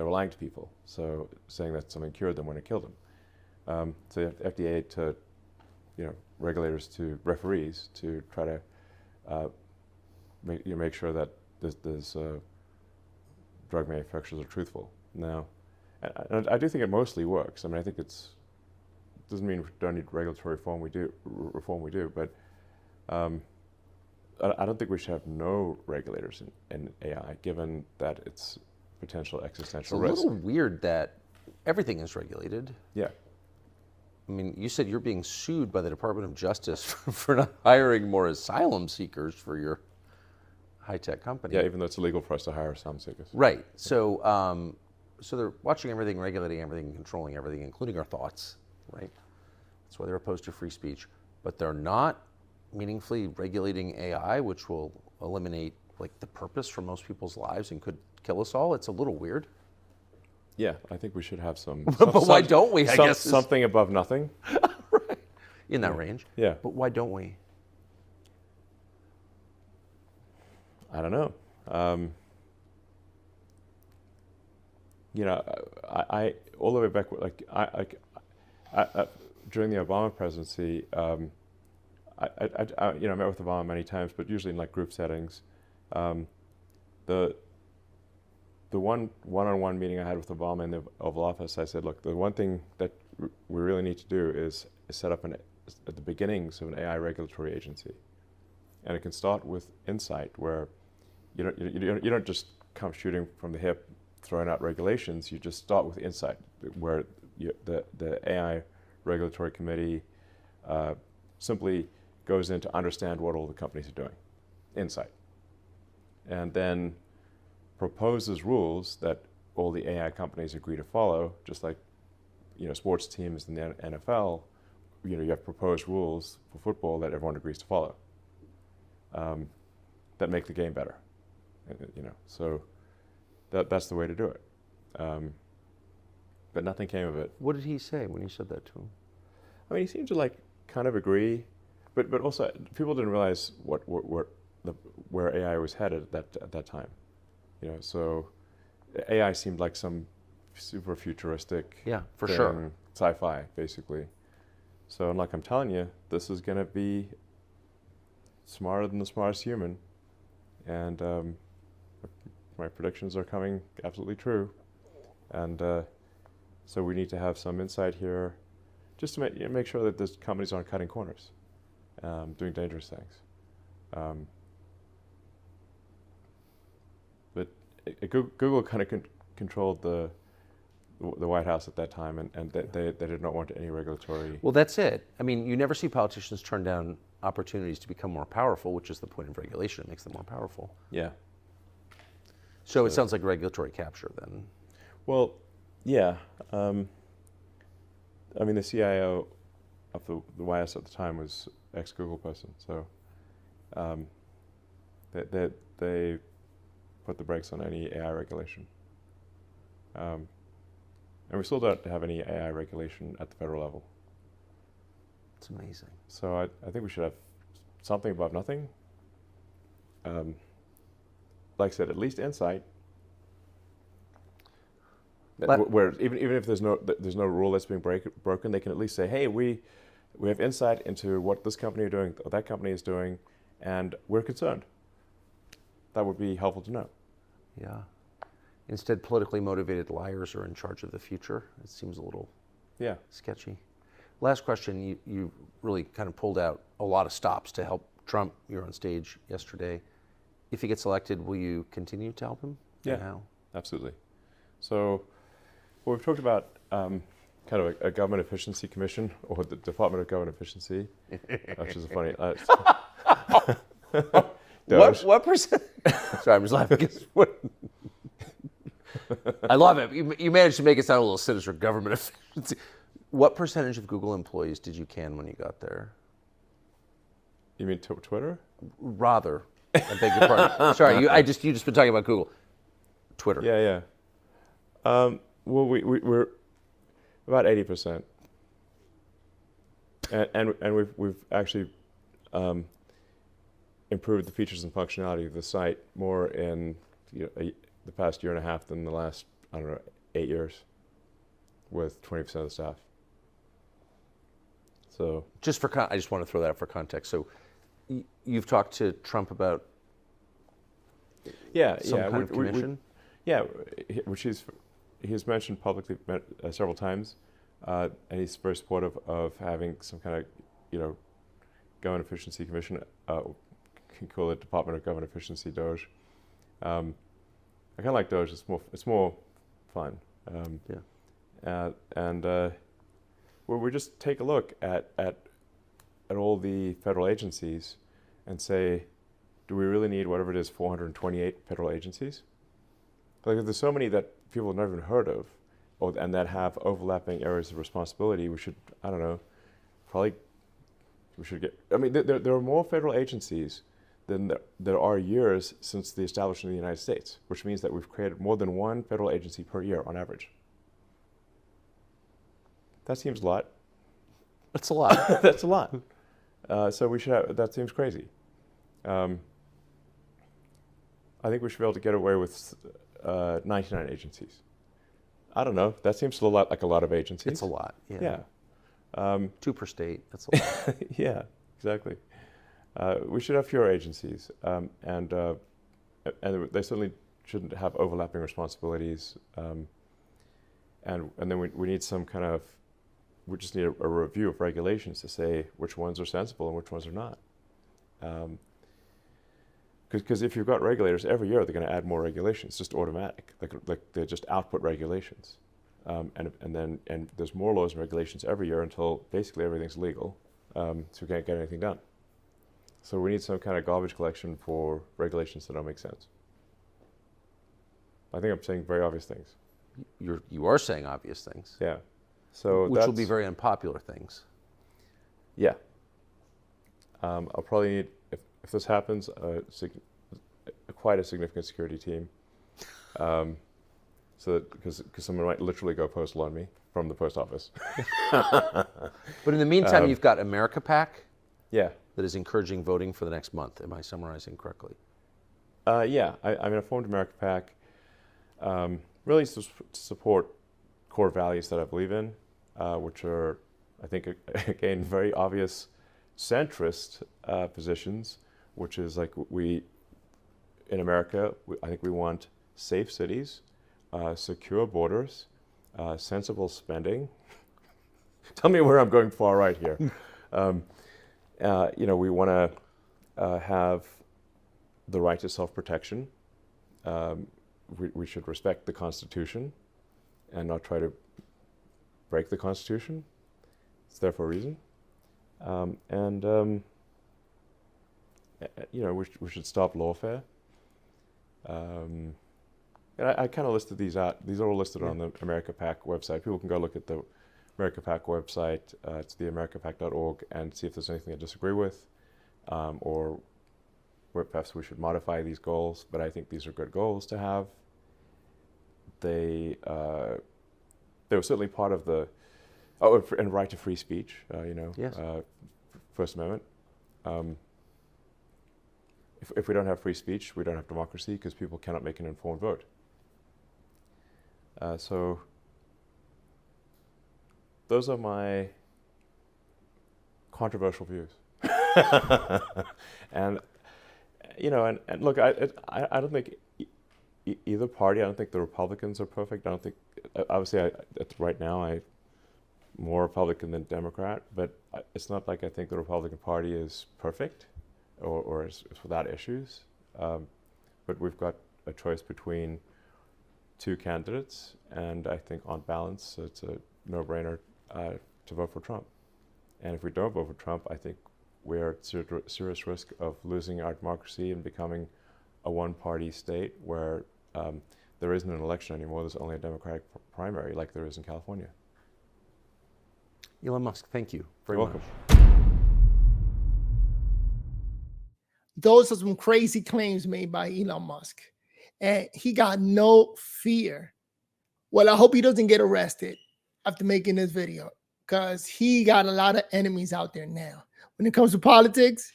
were lying to people, so saying that something cured them when it killed them. So you have FDA to, regulators to referees to try to make sure that drug manufacturers are truthful. Now, and I do think it mostly works. I mean, I think doesn't mean we don't need regulatory reform. We do, but I don't think we should have no regulators in AI, given that it's potential existential risk. It's a little weird that everything is regulated. Yeah. I mean, you said you're being sued by the Department of Justice for not hiring more asylum seekers for your high-tech company. Yeah, even though it's illegal for us to hire asylum seekers. Right. So, so they're watching everything, regulating everything, controlling everything, including our thoughts. Right. That's why they're opposed to free speech. But they're not meaningfully regulating AI, which will eliminate like the purpose for most people's lives and could kill us all. It's a little weird. Yeah, I think we should have some. But why don't we? I guess something above nothing. Right. In that range. Yeah. But why don't we? I don't know. I all the way back, like I during the Obama presidency, I met with Obama many times, but usually in like group settings. The one-on-one meeting I had with Obama in the Oval Office, I said, look, the one thing that we really need to do is set up at the beginnings of an AI regulatory agency, and it can start with insight, where you don't just come shooting from the hip, throwing out regulations. You just start with insight, where the AI regulatory committee simply goes in to understand what all the companies are doing, insight, and then proposes rules that all the AI companies agree to follow, just like sports teams in the NFL. You have proposed rules for football that everyone agrees to follow, that make the game better. So that's the way to do it. But nothing came of it. What did he say when you said that to him? I mean, he seemed to kind of agree, but also people didn't realize where AI was headed at that time. So AI seemed like some super futuristic for thing, sure, sci-fi basically. So like I'm telling you, this is going to be smarter than the smartest human, and my predictions are coming absolutely true. And so we need to have some insight here, just to make sure that these companies aren't cutting corners, doing dangerous things. But Google kind of controlled the White House at that time, and they did not want any regulatory. Well, that's it. I mean, you never see politicians turn down opportunities to become more powerful, which is the point of regulation. It makes them more powerful. Yeah. So it sounds like regulatory capture then. Well, yeah. I mean, the CIO of the White House at the time was ex-Google person, so they put the brakes on any AI regulation. And we still don't have any AI regulation at the federal level. It's amazing. So I think we should have something above nothing. Like I said, at least insight. Where even if there's no rule that's being broken, they can at least say, hey, we have insight into what this company is doing, or that company is doing, and we're concerned. That would be helpful to know. Yeah. Instead, politically motivated liars are in charge of the future. It seems a little sketchy. Last question, you really kind of pulled out a lot of stops to help Trump. You were on stage yesterday. If he gets elected, will you continue to help him? Yeah, and how? Absolutely. So we've talked about kind of a government efficiency commission, or the Department of Government Efficiency, which is a funny... What percent? Sorry, I'm just laughing. I love it. You managed to make it sound a little sinister. Government efficiency. What percentage of Google employees did you can when you got there? You mean Twitter? Rather, I beg your pardon. Sorry, you just been talking about Google. Twitter. Yeah. Well, we're about 80%, and we've actually improved the features and functionality of the site more in the past year and a half than the last, 8 years, with 20% of the staff. So I just want to throw that out for context. So you've talked to Trump about Yeah, some yeah, kind of commission? yeah, which he's mentioned publicly several times, and he's very supportive of having some kind of, government efficiency commission. Can call it Department of Government Efficiency, Doge. I kind of like Doge. It's more fun. Where we just take a look at all the federal agencies and say, do we really need whatever it is, 428 federal agencies? Like, if there's so many that people have never even heard of, and that have overlapping areas of responsibility, we should, I don't know, we should get, I mean, there are more federal agencies than there are years since the establishment of the United States, which means that we've created more than one federal agency per year on average. That seems a lot. That's a lot. That's a lot. So we should have, that seems crazy. I think we should be able to get away with 99 agencies. I don't know. That seems a lot like a lot of agencies. It's a lot. Yeah. Yeah. 2 per state. That's a lot. Yeah, exactly. We should have fewer agencies, and they certainly shouldn't have overlapping responsibilities. And then we need some kind of, we just need a review of regulations to say which ones are sensible and which ones are not. Because if you've got regulators every year, they're going to add more regulations, just automatic. Like they just output regulations, and there's more laws and regulations every year until basically everything's legal, so we can't get anything done. So we need some kind of garbage collection for regulations that don't make sense. I think I'm saying very obvious things. You are saying obvious things. Yeah. So which will be very unpopular things. Yeah. I'll probably need, if this happens, quite a significant security team. So that, because someone might literally go postal on me from the post office. But in the meantime, you've got America PAC. Yeah. That is encouraging voting for the next month. Am I summarizing correctly? Yeah. I mean, I formed America PAC really to support core values that I believe in, which are, I think, again, very obvious centrist positions, which is like in America, I think we want safe cities, secure borders, sensible spending. Tell me where I'm going far right here. We want to have the right to self-protection. We should respect the Constitution and not try to break the Constitution. It's there for a reason. We should stop lawfare. And I kind of listed these out. These are all listed on the America PAC website. People can go look at the America PAC website. It's theamericapac.org, and see if there's anything I disagree with, or where perhaps we should modify these goals. But I think these are good goals to have. They were certainly part of the and right to free speech. Yes. First Amendment. If we don't have free speech, we don't have democracy, because people cannot make an informed vote. So those are my controversial views. And look, I don't think either party. I don't think the Republicans are perfect. I don't think, obviously, right now I'm more Republican than Democrat, but it's not like I think the Republican Party is perfect or is without issues. But we've got a choice between 2 candidates, and I think on balance, it's a no-brainer to vote for Trump. And if we don't vote for Trump, I think we're at serious risk of losing our democracy and becoming a one-party state where there isn't an election anymore. There's only a Democratic primary, like there is in California. Elon Musk, thank you very You're much. welcome. Those are some crazy claims made by Elon Musk. And he got no fear. Well, I hope he doesn't get arrested after making this video, because he got a lot of enemies out there now. When it comes to politics,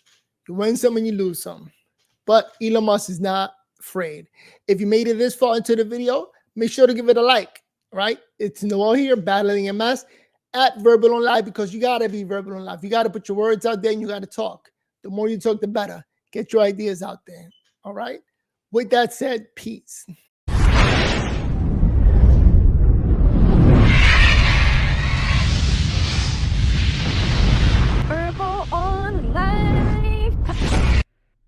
you win some and you lose some. But Elon Musk is not afraid. If you made it this far into the video, make sure to give it a like, right? It's Noel here, battling MS at verbalonlife, because you got to be verbalonlife. You got to put your words out there and you got to talk. The more you talk, the better. Get your ideas out there, all right? With that said, peace.